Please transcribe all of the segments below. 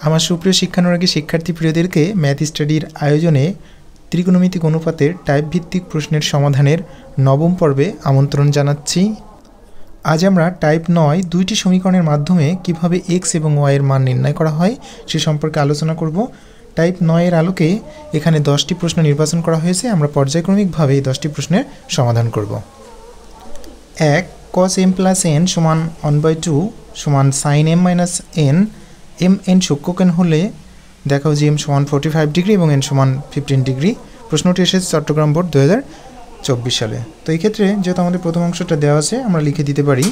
আমার সুপ্রিয় শিক্ষানুরাগী শিক্ষার্থী প্রিয়দেরকে ম্যাথ স্টাডির আয়োজনে ত্রিকোণমিতিক অনুপাতের টাইপ ভিত্তিক প্রশ্নের সমাধানের নবম পর্বে আমন্ত্রণ জানাচ্ছি। আজ আমরা টাইপ 9 দুইটি সমীকরণের মাধ্যমে কিভাবে এক্স এবং ওয়াই এর মান নির্ণয় করা হয় সে সম্পর্কে আলোচনা করব। টাইপ 9 এর আলোকে এখানে 10টি প্রশ্ন নির্বাচন করা হয়েছে। আমরা পর্যায়ক্রমিকভাবে এই 10টি প্রশ্নের সমাধান করব। 1 cos m plus n সমান 1/2 সমান sin m minus n mn সূক্ষ্মকোণ হলে দেখাও যে m সমান 45 ডিগ্রি এবং n সমান 15 ডিগ্রি। প্রশ্নটি এসেছে চট্টগ্রাম বোর্ড 2024 সালে। তো এই ক্ষেত্রে যেহেতু আমাদের প্রথম অংশটা দেওয়া আছে আমরা লিখে দিতে পারি,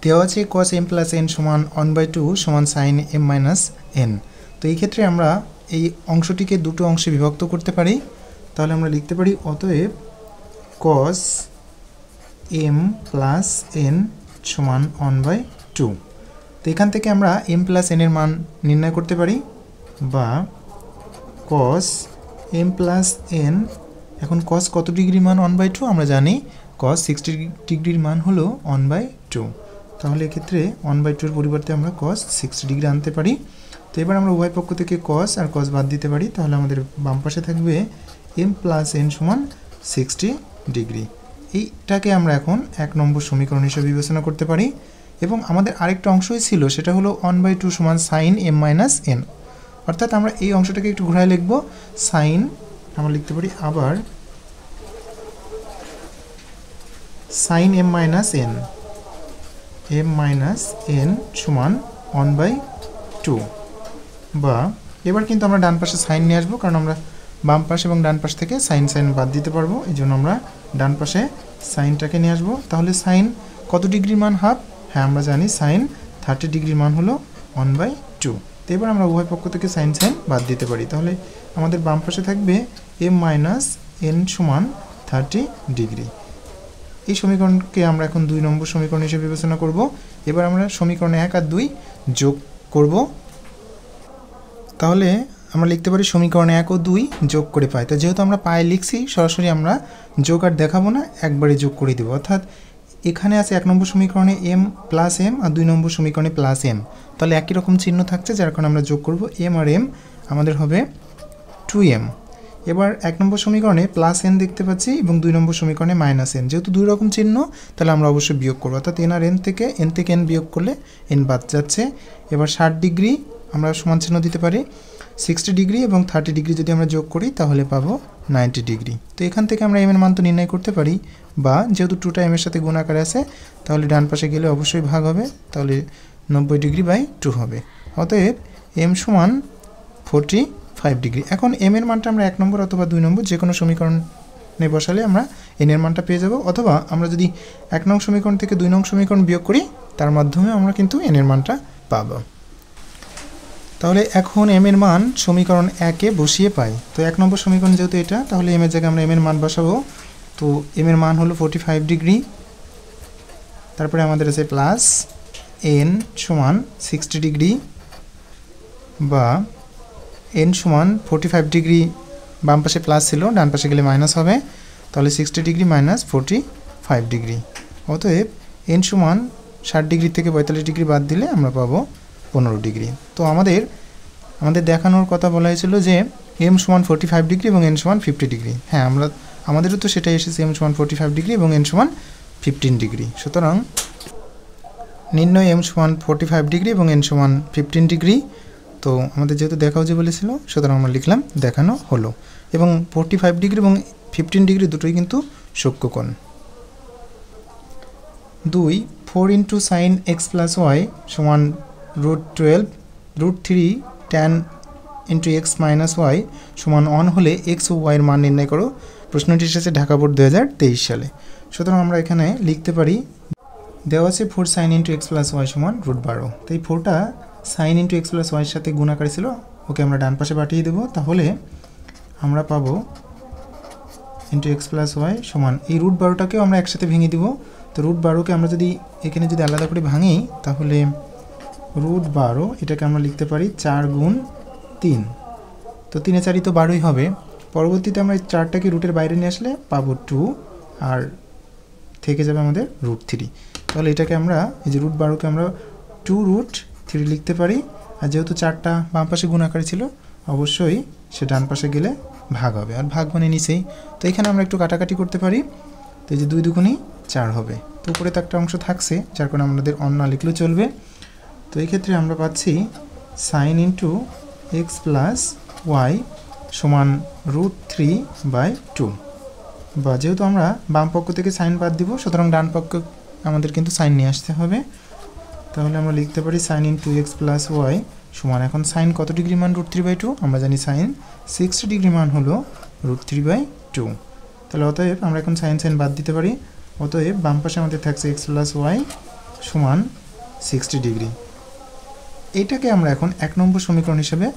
দেওয়া আছে cos m plus n সমান 1/2 সমান sin m minus n। তো এই ক্ষেত্রে আমরা এই অংশটিকে দুটো অংশে বিভক্ত করতে পারি। তাহলে আমরা লিখতে পারি অতএব cos m plus n সমান 1/2। তো এখান থেকে আমরা m plus n এর মান নির্ণয় করতে পারি, বা cos m plus n, এখন cos কত ডিগ্রির মান 1/2 আমরা জানি, cos 60 ডিগ্রির মান হলো 1/2। তাহলে এক্ষেত্রে 1/2 এর পরিবর্তে আমরা cos 60 ডিগ্রি আনতে পারি। তো এবার আমরা উভয় পক্ষ থেকে cos আর cos বাদ দিতে পারি। তাহলে আমাদের বাম পাশে থাকবে m plus n সমান 60 ডিগ্রি। এইটাকে আমরা এখন 1 নম্বর সমীকরণ হিসেবে বিবেচনা করতে পারি। এবং আমাদের আরেকটা অংশই ছিল, সেটা হলো 1/2 সমান sin m minus n। অর্থাৎ আমরা এই অংশটাকে একটু ঘোরায় লিখব, sin, আমরা লিখতে পারি আবার sin m minus n, m minus n সমান 1/2। বা এবার কিন্তু আমরা ডান পাশে সাইন নিয়ে আসবো, কারণ আমরা বাম পাশে এবং ডান পাশ থেকে সাইন বাদ দিতে পারবো। এই জন্য আমরা ডান পাশে সাইনটাকে নিয়ে আসবো। তাহলে সাইন কত ডিগ্রির মান হাফ? হ্যাঁ, আমরা জানি সাইন 30 ডিগ্রির মান হলো 1/2। তো এবার আমরা উভয় পক্ষ থেকে সাইন বাদ দিতে পারি। তাহলে আমাদের বাম পাশে থাকবে m মাইনাস n সমান 30 ডিগ্রি। এই সমীকরণকে আমরা এখন 2 নম্বর সমীকরণ হিসেবে বিবেচনা করব। এবার আমরা সমীকরণ 1 আর 2 যোগ করব। তাহলে আমরা লিখতে পারি সমীকরণ 1 ও 2 যোগ করে পাই। তো যেহেতু আমরা পাই লিখছি, সরাসরি আমরা যোগ আর দেখাবো না, একবারে যোগ করে দেব। অর্থাৎ এখানে আছে 1 নম্বর সমীকরণে m প্লাস m আর 2 নম্বর সমীকরণে প্লাস m। তাহলে একই রকম চিহ্ন থাকছে, যার কারণে আমরা যোগ করব m আর m, আমাদের হবে 2m। এবার 1 নম্বর সমীকরণে প্লাস n দেখতে পাচ্ছি এবং 2 নম্বর সমীকরণে মাইনাস n। যেহেতু দুই রকম চিহ্ন, তাহলে আমরা অবশ্যই বিয়োগ করব। অর্থাৎ n আর n থেকে n বিয়োগ করলে n বাদ যাচ্ছে। এবার 60 ডিগ্রি আমরা সমান চিহ্ন দিতে পারি, 60 ডিগ্রি এবং 30 ডিগ্রি যদি আমরা যোগ করি তাহলে পাবো 90 ডিগ্রি। তো এখান থেকে আমরা m এর মান তো নির্ণয় করতে পারি, বা যেহেতু 2টা m এর সাথে গুণ আকারে আছে, তাহলে ডান পাশে গেলে অবশ্যই ভাগ হবে, তাহলে 90 ডিগ্রি বাই 2 হবে। অতএব m সমান 45 ডিগ্রি। এখন m এর মানটা আমরা 1 নম্বর অথবা 2 নম্বর যে কোনো সমীকরণে বসালে আমরা n এর মানটা পেয়ে যাব, অথবা আমরা যদি 1 নং সমীকরণ থেকে 2 নং সমীকরণ বিয়োগ করি তার মাধ্যমে আমরা কিন্তু n এর মানটা পাবো। তাহলে এখন m এর মান সমীকরণ 1 এ বসিয়ে পাই। তো 1 নম্বর সমীকরণ যেহেতু এটা, তাহলে m এর জায়গায় আমরা m এর মান বসাবো। তো m এর মান হলো 45 ডিগ্রি। তারপরে আমাদের আছে প্লাস n সমান 60 ডিগ্রি, বা n সমান 45 ডিগ্রি, বাম পাশে প্লাস ছিল, ডান পাশে গেলে মাইনাস হবে। তাহলে 60 ডিগ্রি মাইনাস 45 ডিগ্রি। অতএব n সমান 60 ডিগ্রি থেকে 45 ডিগ্রি বাদ দিলে আমরা পাবো 15 ডিগ্রি। তো আমাদের দেখানোর কথা বলা হয়েছিল যে m সমান 45 ডিগ্রি এবং n সমান 50 ডিগ্রি। হ্যাঁ, আমাদেরও তো সেটাই এসেছে, m সমান 45 ডিগ্রি এবং n সমান 15 ডিগ্রি। সুতরাং নির্ণয় m সমান 45 ডিগ্রি এবং n সমান 15 ডিগ্রি। তো আমাদের যেহেতু দেখাও যে বলেছিল, সুতরাং আমরা লিখলাম দেখানো হলো। এবং 45 ডিগ্রি এবং 15 ডিগ্রি দুটোই কিন্তু সূক্ষ্মকোণ। 2 4 into sine x plus y সমান √12 √3 tan into x minus y সমান 1 হলে এক্স ও ওয়াইয়ের মান নির্ণয় করো। প্রশ্নটি এসেছে ঢাকা বোর্ড 2023 সালে। সুতরাং আমরা এখানে লিখতে পারি, দেওয়া আছে 4 sine into x plus y সমান √12। তো এই 4টা সাইন ইন্টু এক্স প্লাস ওয়াইয়ের সাথে গুণ আকারে ছিল, ওকে আমরা ডান পাশে পাঠিয়ে দেবো। তাহলে আমরা পাবো ইন্টু এক্স প্লাস ওয়াই সমান, এই √12টাকেও আমরা একসাথে ভেঙে দিব। তো √12কে আমরা যদি এখানে যদি আলাদা করে ভাঙি, তাহলে √12 এটাকে আমরা লিখতে পারি 4 গুণ 3। তো 3 এ 4 তো 12ই হবে। পরবর্তীতে আমরা এই 4টাকে রুটের বাইরে নিয়ে আসলে পাবো 2, আর থেকে যাবে আমাদের √3। তাহলে এটাকে আমরা, এই যে √12কে আমরা 2√3 লিখতে পারি। আর যেহেতু 4টা বাম পাশে গুণ আকারে ছিল অবশ্যই সে ডান পাশে গেলে ভাগ হবে, আর ভাগ মানে নিচেই। তো এখানে আমরা একটু কাটাকাটি করতে পারি, তো এই যে 2 দুগুণই 4 হবে। তো উপরে তো একটা অংশ থাকছে, যার কারণে আমাদের অন না লিখলেও চলবে। তো এই ক্ষেত্রে আমরা পাচ্ছি sine into x plus y সমান √3/2, বা যেহেতু আমরা বাম পক্ষ থেকে সাইন বাদ দিব, সুতরাং ডান পক্ষ আমাদের কিন্তু সাইন নিয়ে আসতে হবে। তাহলে আমরা লিখতে পারি sine into x plus y সমান, এখন সাইন কত ডিগ্রি মান √3/2, আমরা জানি সাইন 60 ডিগ্রি মান হলো √3/2। তাহলে অতএব আমরা এখন সাইন বাদ দিতে পারি, অতএব বাম পাশে আমাদের থাকছে এক্স প্লাস ওয়াই সমান 60 ডিগ্রি। এইটাকে আমরা এখন 1 নম্বর সমীকরণ হিসেবে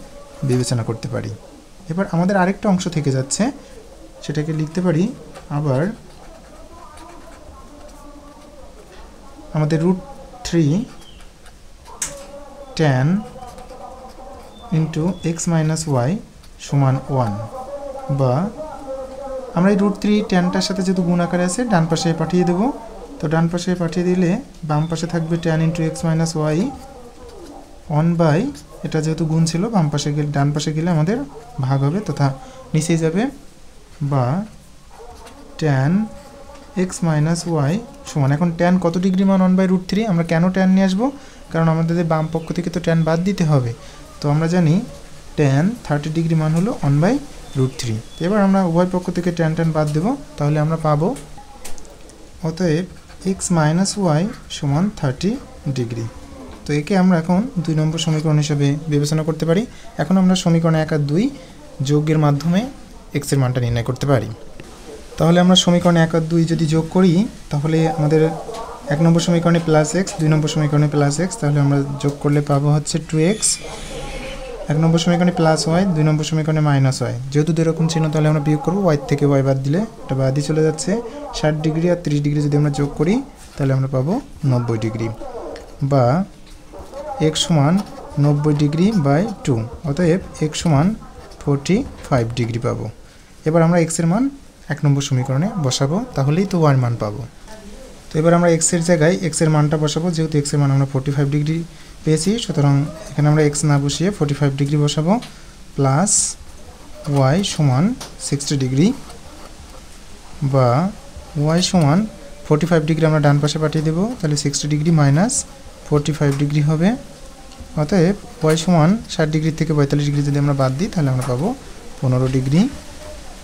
বিবেচনা করতে পারি। এবার আমাদের আরেকটা অংশ থেকে যাচ্ছে, সেটাকে লিখতে পারি আবার আমাদের √3 tan into x minus y সমান 1, বা আমরা এই √3 ট্যানটার সাথে যেহেতু গুণ আকারে আছে ডান পাশে পাঠিয়ে দেব। তো ডান পাশে পাঠিয়ে দিলে বাম পাশে থাকবে tan into x minus y 1/, এটা যেহেতু গুণ ছিল বাম পাশে গেলে ডান পাশে গেলে আমাদের ভাগ হবে তথা নিচেই যাবে, বা tan এক্স মাইনাস ওয়াই সমান, এখন tan কত ডিগ্রি মান 1/√3, আমরা কেন tan নিয়ে আসবো, কারণ আমাদের বাম পক্ষ থেকে তো tan বাদ দিতে হবে। তো আমরা জানি tan 30 ডিগ্রি মান হলো 1/√3। এবার আমরা উভয় পক্ষ থেকে tan বাদ দেব, তাহলে আমরা পাবো অতএব এক্স মাইনাস ওয়াই সমান 30 ডিগ্রি। তো একে আমরা এখন 2 নম্বর সমীকরণ হিসেবে বিবেচনা করতে পারি। এখন আমরা সমীকরণ 1 আর 2 যোগের মাধ্যমে x এর মানটা নির্ণয় করতে পারি। তাহলে আমরা সমীকরণ 1 আর 2 যদি যোগ করি, তাহলে আমাদের 1 নম্বর সমীকরণে +x, 2 নম্বর সমীকরণে +x, তাহলে আমরা যোগ করলে পাবো হচ্ছে 2x। 1 নম্বর সমীকরণে +y, 2 নম্বর সমীকরণে -y। যেহেতু দুই রকম চিহ্ন, তাহলে আমরা বিয়োগ করবো, y থেকে y বাদ দিলে এটা বাদই চলে যাচ্ছে। 60 ডিগ্রি আর 30 ডিগ্রি যদি আমরা যোগ করি, তাহলে আমরা পাবো 90 ডিগ্রি, বা x সমান 90 ডিগ্রি বাই 2, অতএব x সমান 45 ডিগ্রি পাবো। এবার আমরা x এর মান 1 নম্বর সমীকরণে বসাবো, তাহলেই তো y মান পাবো। তো এবার আমরা x এর জায়গায় x এর মানটা বসাবো, যেহেতু x এর মান আমরা 45 ডিগ্রি পেয়েছি, সুতরাং এখানে আমরা x না বসিয়ে 45 ডিগ্রি বসাবো, প্লাস y সমান 60 ডিগ্রি, বা y সমান 45 ডিগ্রি আমরা ডান পাশে পাঠিয়ে দেবো, তাহলে 60 ডিগ্রি মাইনাস 45 ডিগ্রি হবে। অতএব y সমান 60 ডিগ্রি থেকে 45 ডিগ্রি যদি আমরা বাদ দিই, তাহলে আমরা পাবো 15 ডিগ্রি।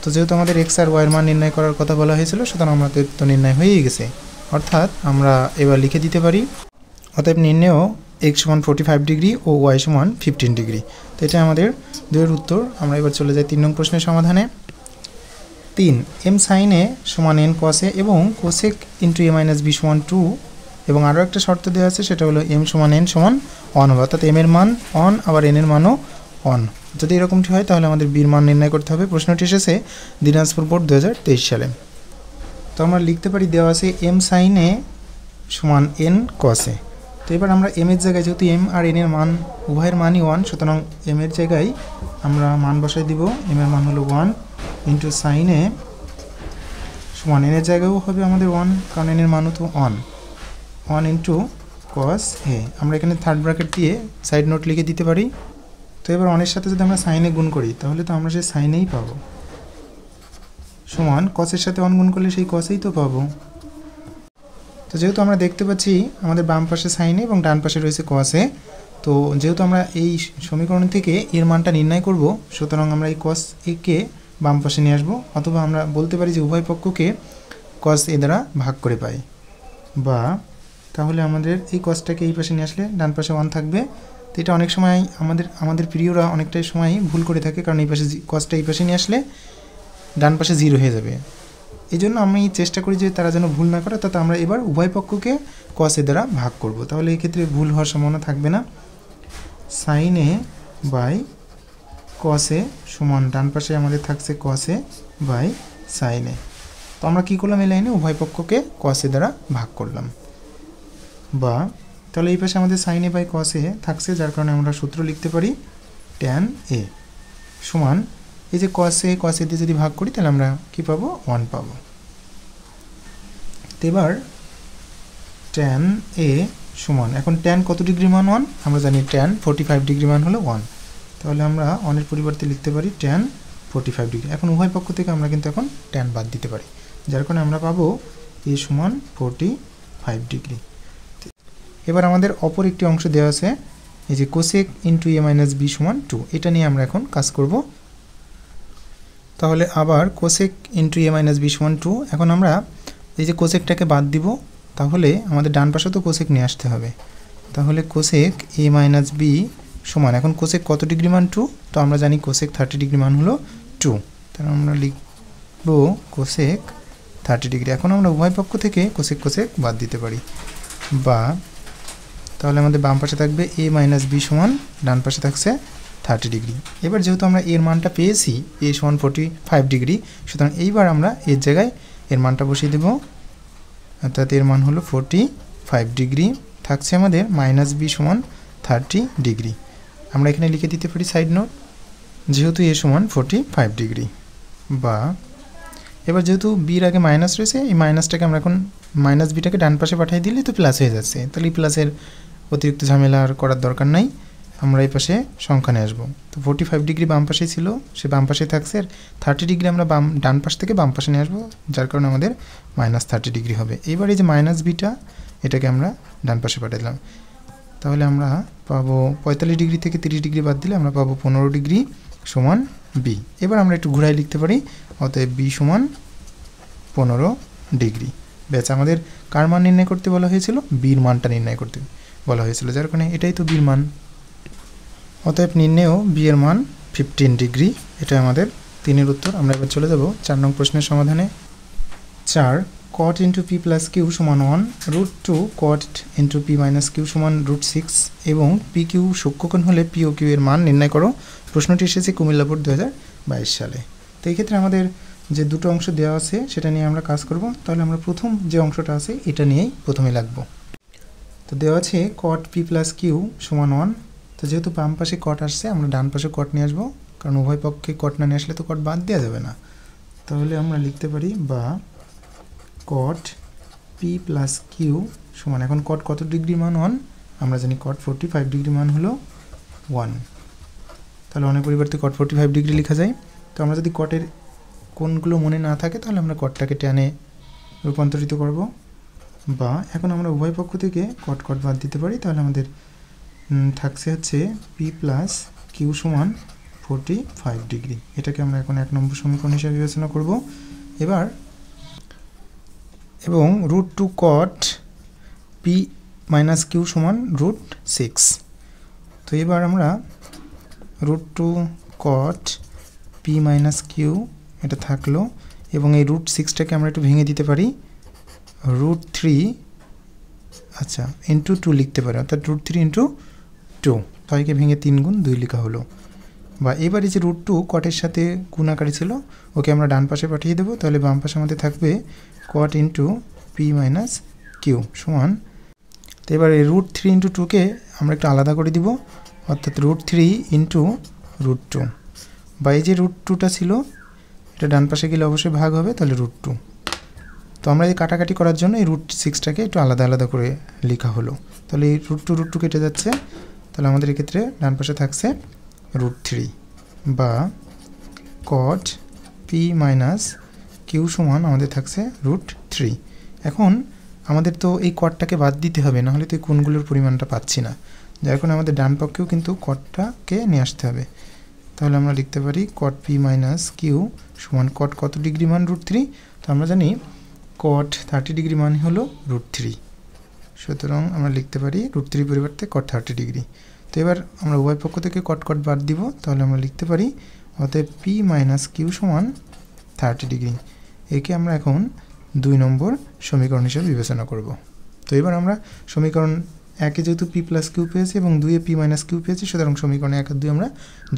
তো যেহেতু আমাদের x আর y এর মান নির্ণয় করার কথা বলা হয়েছিল, সুতরাং আমাদের তো নির্ণয় হয়েই গেছে, অর্থাৎ আমরা এবার লিখে দিতে পারি অতএব নির্ণেয় x সমান 45 ডিগ্রি ও y সমান 15 ডিগ্রি। তো এটা আমাদের 2 এর উত্তর। আমরা এবার চলে যাই 3 নং প্রশ্নের সমাধানে। 3 m sin a সমান n cos a এবং cosec into a minus b সমান 2, এবং আরও একটা শর্ত দেওয়া আছে, সেটা হলো m সমান n সমান 1 হবে, অর্থাৎ m এর মান 1 আবার n এর মানও 1। যদি এরকমটি হয় তাহলে আমাদের b এর মান নির্ণয় করতে হবে। প্রশ্নটি এসেছে দিনাজপুর বোর্ড 2023 সালে। তো আমরা লিখতে পারি দেওয়া আছে m sin a সমান n cos a। তো এবার আমরা m এর জায়গায়, যেহেতু m আর n এর মান উভয়ের মানই 1, সুতরাং m এর জায়গায় আমরা মান বসাই দিব। m এর মান হলো 1 ইন্টু sin a সমান n এর জায়গায়ও হবে আমাদের 1, কারণ n এর মানও তো 1 ইন্টু cos a। আমরা এখানে থার্ড ব্র্যাকেট দিয়ে সাইড নোট লিখে দিতে পারি। তো এবার 1 এর সাথে যদি আমরা sin a গুণ করি, তাহলে তো আমরা সেই sin এই পাবো, সমান cos এর সাথে 1 গুণ করলে সেই cos এই তো পাবো। তো যেহেতু আমরা দেখতে পাচ্ছি আমাদের বাম পাশে sin a এবং ডান পাশে রয়েছে cos a, তো যেহেতু আমরা এই সমীকরণ থেকে এর মানটা নির্ণয় করব, সুতরাং আমরা এই cos a কে বাম পাশে নিয়ে আসবো, অথবা আমরা বলতে পারি যে উভয় পক্ষকে cos a দ্বারা ভাগ করে পাই, বা তাহলে আমাদের এই cosটাকে এই পাশে নিয়ে আসলে ডান পাশে 1 থাকবে। তো এটা অনেক সময় আমাদের প্রিয়রা অনেকটাই সময় ভুল করে থাকে, কারণ এই পাশে cosটা এই পাশে নিয়ে আসলে ডান পাশে 0 হয়ে যাবে। এই জন্য আমি চেষ্টা করি যে তারা যেন ভুল না করে, অর্থাৎ আমরা এবার উভয় পক্ষকে cos a দ্বারা ভাগ করব, তাহলে এই ক্ষেত্রে ভুল হওয়ার সম্ভাবনা থাকবে না। sin a by cos a সমান ডান পাশে আমাদের থাকছে cos a by sin a। তো আমরা কী করলাম, এই লাইনে উভয় পক্ষকে cos a দ্বারা ভাগ করলাম, বা তাহলে এই পাশে আমাদের sin a by cos a থাকছে, যার কারণে আমরা সূত্র লিখতে পারি tan a সমান, এই যে cos a দিয়ে যদি ভাগ করি, তাহলে আমরা কি পাবো, 1 পাবো। তো এবার tan a সমান এখন ট্যান কত ডিগ্রি মান 1 আমরা জানি ট্যান 45 ডিগ্রি মান হলো 1 তাহলে আমরা 1 এর পরিবর্তে লিখতে পারি ট্যান 45 ডিগ্রি এখন উভয় পক্ষ থেকে আমরা কিন্তু এখন ট্যান বাদ দিতে পারি যার কারণে আমরা পাবো a সমান 45 ডিগ্রি এবার আমাদের অপর একটি অংশ দেওয়া আছে এই যে cosec into a minus b সমান 2 এটা নিয়ে আমরা এখন কাজ করব তাহলে আবার cosec into a minus b সমান 2 এখন আমরা এই যে কোসেকটাকে বাদ দিব তাহলে আমাদের ডান পাশে তো কোসেক নিয়ে আসতে হবে তাহলে কোসেক a মাইনাস b সমান এখন কোসেক কত ডিগ্রি মান 2 তো আমরা জানি কোসেক 30 ডিগ্রি মান হলো 2 তাহলে আমরা লিখব কোসেক 30 ডিগ্রি এখন আমরা উভয় পক্ষ থেকে কোসেক কোসেক বাদ দিতে পারি বা তাহলে আমাদের বাম পাশে থাকবে a মাইনাস b সমান ডান পাশে থাকছে 30 ডিগ্রি এবার যেহেতু আমরা এর মানটা পেয়েছি a সমান 45 ডিগ্রি সুতরাং এইবার আমরা এর জায়গায় এর মানটা বসিয়ে দেব অর্থাৎ এর মান হলো 45 ডিগ্রি থাকছে আমাদের মাইনাস b সমান 30 ডিগ্রি আমরা এখানে লিখে দিতে পারি সাইড নোট যেহেতু a সমান 45 ডিগ্রি বা এবার যেহেতু b এর আগে মাইনাস রয়েছে এই মাইনাসটাকে আমরা এখন মাইনাস বিটাকে ডান পাশে পাঠিয়ে দিলে তো প্লাস হয়ে যাচ্ছে তাহলে এই প্লাসের অতিরিক্ত ঝামেলা আর করার দরকার নাই আমরা এই পাশে সংখ্যা নিয়ে আসবো তো 45 ডিগ্রি বাম পাশে ছিল সে বাম পাশে থাকছে আর 30 ডিগ্রি আমরা ডান পাশ থেকে বাম পাশে নিয়ে আসবো যার কারণে আমাদের মাইনাস 30 ডিগ্রি হবে এবার এই যে মাইনাস বিটা এটাকে আমরা ডান পাশে পাঠিয়ে দিলাম তাহলে আমরা পাবো 45 ডিগ্রি থেকে 30 ডিগ্রি বাদ দিলে আমরা পাবো 15 ডিগ্রি সমান b এবার আমরা একটু ঘুরাই লিখতে পারি অতএব b সমান 15 ডিগ্রি ব্যাস আমাদের কার মান নির্ণয় করতে বলা হয়েছিল b এর মানটা নির্ণয় করতে বলা হয়েছিল যার কারণে এটাই তো b এর মান অতএব নির্ণেয় b এর মান 15 ডিগ্রি এটা আমাদের 3 এর উত্তর আমরা এবার চলে যাব 4 নং প্রশ্নের সমাধানে 4 cot into p plus q সমান 1 root 2 cot into p minus q সমান root 6 এবং pq সূক্ষ্মকোণ হলে p ও q এর মান নির্ণয় করো প্রশ্নটি এসেছে কুমিল্লা বোর্ড 2022 সালে তো এই ক্ষেত্রে আমাদের যে দুটো অংশ দেওয়া আছে সেটা নিয়ে আমরা কাজ করব তাহলে আমরা প্রথম যে অংশটা আছে এটা নিয়েই প্রথমে লিখব তো দেওয়া আছে cot p plus q সমান 1 তো যেহেতু বাম পাশে cot আসছে আমরা ডান পাশে cot নিয়ে আসব কারণ উভয় পক্ষে cot না নিয়ে আসলে তো cot বাদ দেওয়া যাবে না তাহলে আমরা লিখতে পারি বা cot p plus q সমান এখন cot কত ডিগ্রি মান 1 আমরা জানি cot 45 ডিগ্রি মান হলো 1 তাহলে অনেক পরিবর্তে cot 45 ডিগ্রি লেখা যায় তো আমরা যদি cot এর কোণগুলো মনে না থাকে তাহলে আমরা cotটাকে টেনে রূপান্তরিত করব বা এখন আমরা উভয় পক্ষ থেকে cot বাদ দিতে পারি তাহলে আমাদের থাকছে হচ্ছে p plus q সমান 45 ডিগ্রি এটাকে আমরা এখন 1 নম্বর সমীকরণ হিসেবে বিবেচনা করব এবার এবং root 2 cot p minus q সমান root 6 তো এবার আমরা root 2 cot p minus q এটা থাকলো এবং এই root 6টাকে আমরা একটু ভেঙে দিতে পারি root 3 আচ্ছা into 2 লিখতে পারি অর্থাৎ root 3 into 2 ছয়কে ভেঙে 3 গুণ 2 লেখা হলো বা এবারে যে root 2 cot এর সাথে গুণ আকারে ছিল ওকে আমরা ডান পাশে পাঠিয়ে দেব তাহলে বাম পাশে আমাদের থাকবে cot into p minus q সমান তো এবারে root 3 into 2 কে আমরা একটু আলাদা করে দিব অর্থাৎ root 3 into root 2 বা এই যে root 2টা ছিল এটা ডান পাশে গেলে অবশ্যই ভাগ হবে তাহলে root 2 তো আমরা এই কাটাকাটি করার জন্য এই root 6টাকে একটু আলাদা আলাদা করে লেখা হলো তাহলে এই root 2 কেটে যাচ্ছে তাহলে আমাদের এই ক্ষেত্রে ডান পাশে থাকছে root 3 বা cot p minus q সমান আমাদের থাকছে root 3 এখন আমাদের তো এই cotটাকে বাদ দিতে হবে না হলে তো এই কোণগুলোর পরিমাণটা পাচ্ছি না যার কারণে আমাদের ডান পক্ষেও কিন্তু cotটাকে নিয়ে আসতে হবে তাহলে আমরা লিখতে পারি cot p minus q সমান cot কত ডিগ্রি মান root 3 তো আমরা জানি cot 30 ডিগ্রি মান হলো root 3 সুতরাং আমরা লিখতে পারি root 3 পরিবর্তে cot 30 ডিগ্রি তো এবার আমরা উভয় পক্ষ থেকে cot বাদ দিব তাহলে আমরা লিখতে পারি অতএব p minus q সমান 30 ডিগ্রি একে আমরা এখন 2 নম্বর সমীকরণ হিসেবে বিবেচনা করব তো এবার আমরা সমীকরণ 1 এ যেহেতু p plus q পেয়েছি এবং 2 এ p minus q পেয়েছি সুতরাং সমীকরণ 1 আর 2 আমরা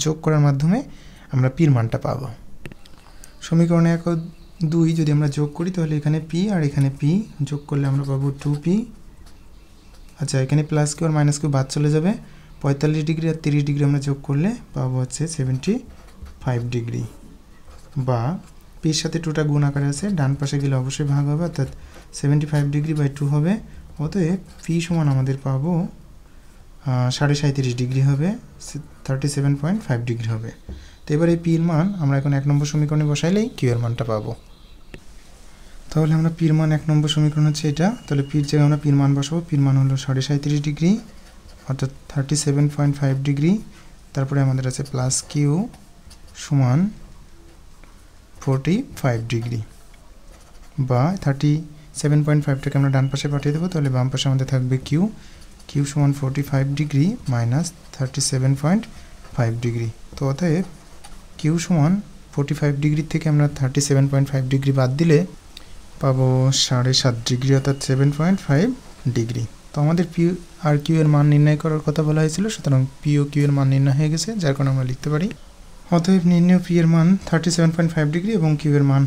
যোগ করার মাধ্যমে আমরা p এর মানটা পাবো সমীকরণ 1 ও 2 যদি আমরা যোগ করি তাহলে এখানে p আর এখানে p যোগ করলে আমরা পাবো 2p আচ্ছা এখানে প্লাস q আর মাইনাস q বাদ চলে যাবে 45 ডিগ্রি আর 30 ডিগ্রি আমরা যোগ করলে পাবো হচ্ছে 75 ডিগ্রি বা p এর সাথে 2টা গুণ আকারে আছে ডান পাশে গেলে অবশ্যই ভাগ হবে অর্থাৎ 75 ডিগ্রি বাই 2 হবে অতএব পি সমান আমাদের পাবো 37.5 ডিগ্রি হবে, 37.5 ডিগ্রি হবে। তো এবার এই পির মান আমরা এখন 1 নম্বর সমীকরণে বসাইলেই কিউ এর মানটা পাবো। তাহলে আমরা পির মান 1 নম্বর সমীকরণ হচ্ছে এটা, তাহলে পির জায়গায় আমরা পির মান বসাবো। পির মান হলো 37.5 ডিগ্রি অর্থাৎ 37.5 ডিগ্রি। তারপরে আমাদের আছে প্লাস কিউ সমান 45 ডিগ্রি, বা 37.5টাকে আমরা ডান পাশে পাঠিয়ে দেবো, তাহলে বাম পাশে আমাদের থাকবে কিউ। কিউ সমান 45 ডিগ্রি মাইনাস 37.5 ডিগ্রি। তো অতএব কিউ সমান 45 ডিগ্রি থেকে আমরা 37.5 ডিগ্রি বাদ দিলে পাবো 7.5 ডিগ্রি অর্থাৎ 7.5 ডিগ্রি। তো আমাদের পি আর কিউ এর মান নির্ণয় করার কথা বলা হয়েছিল, সুতরাং পি ও কিউ এর মান নির্ণয় হয়ে গেছে, যার কারণে আমরা লিখতে পারি অতএব নির্ণয় পি এর মান 37.5 ডিগ্রি এবং কিউ এর মান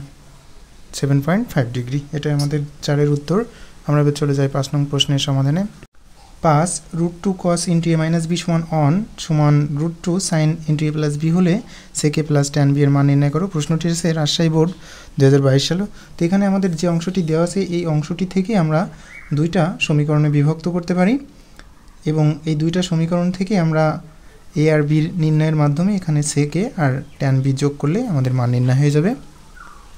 7.5 ডিগ্রি। এটাই আমাদের 4-এর উত্তর। আমরা এবার চলে যাই 5 নং প্রশ্নের সমাধানে। 5 √2 cos * a - b সমান অন সমান √2 sin * a + b হলে sec a + tan b এর মান নির্ণয় করো। প্রশ্নটি এসেছে রাজশাহী বোর্ড 2022 সালে। তো এখানে আমাদের যে অংশটি দেওয়া আছে এই অংশটি থেকে আমরা দুইটা সমীকরণে বিভক্ত করতে পারি, এবং এই দুইটা সমীকরণ থেকে আমরা a আর b নির্ণয়ের মাধ্যমে এখানে sec a R tan b যোগ করলে আমাদের মান নির্ণয় হয়ে যাবে।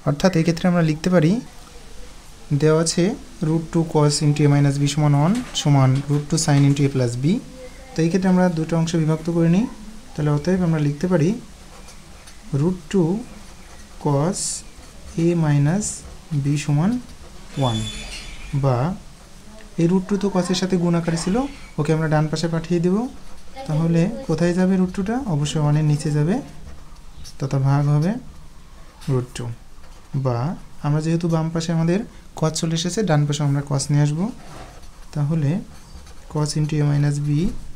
অর্থাৎ এই ক্ষেত্রে আমরা লিখতে পারি দেওয়া আছে √2 cos * a - b সমান অন সমান √2 sin * a + b। তো এই ক্ষেত্রে আমরা দুটো অংশে বিভক্ত করে নিই, তাহলে অতএব আমরা লিখতে পারি √2 cos a - b সমান 1, বা এই √2 তো cos-এর সাথে গুণ আকারে ছিল, ওকে আমরা ডান পাশে পাঠিয়ে দেব। তাহলে কোথায় যাবে √2টা? অবশ্যই 1-এর নিচে যাবে, তথা ভাগ হবে √2, বা আমরা যেহেতু বাম পাশে আমাদের cos চলে এসেছে, ডান পাশে আমরা cos নিয়ে আসবো। তাহলে cos * a - b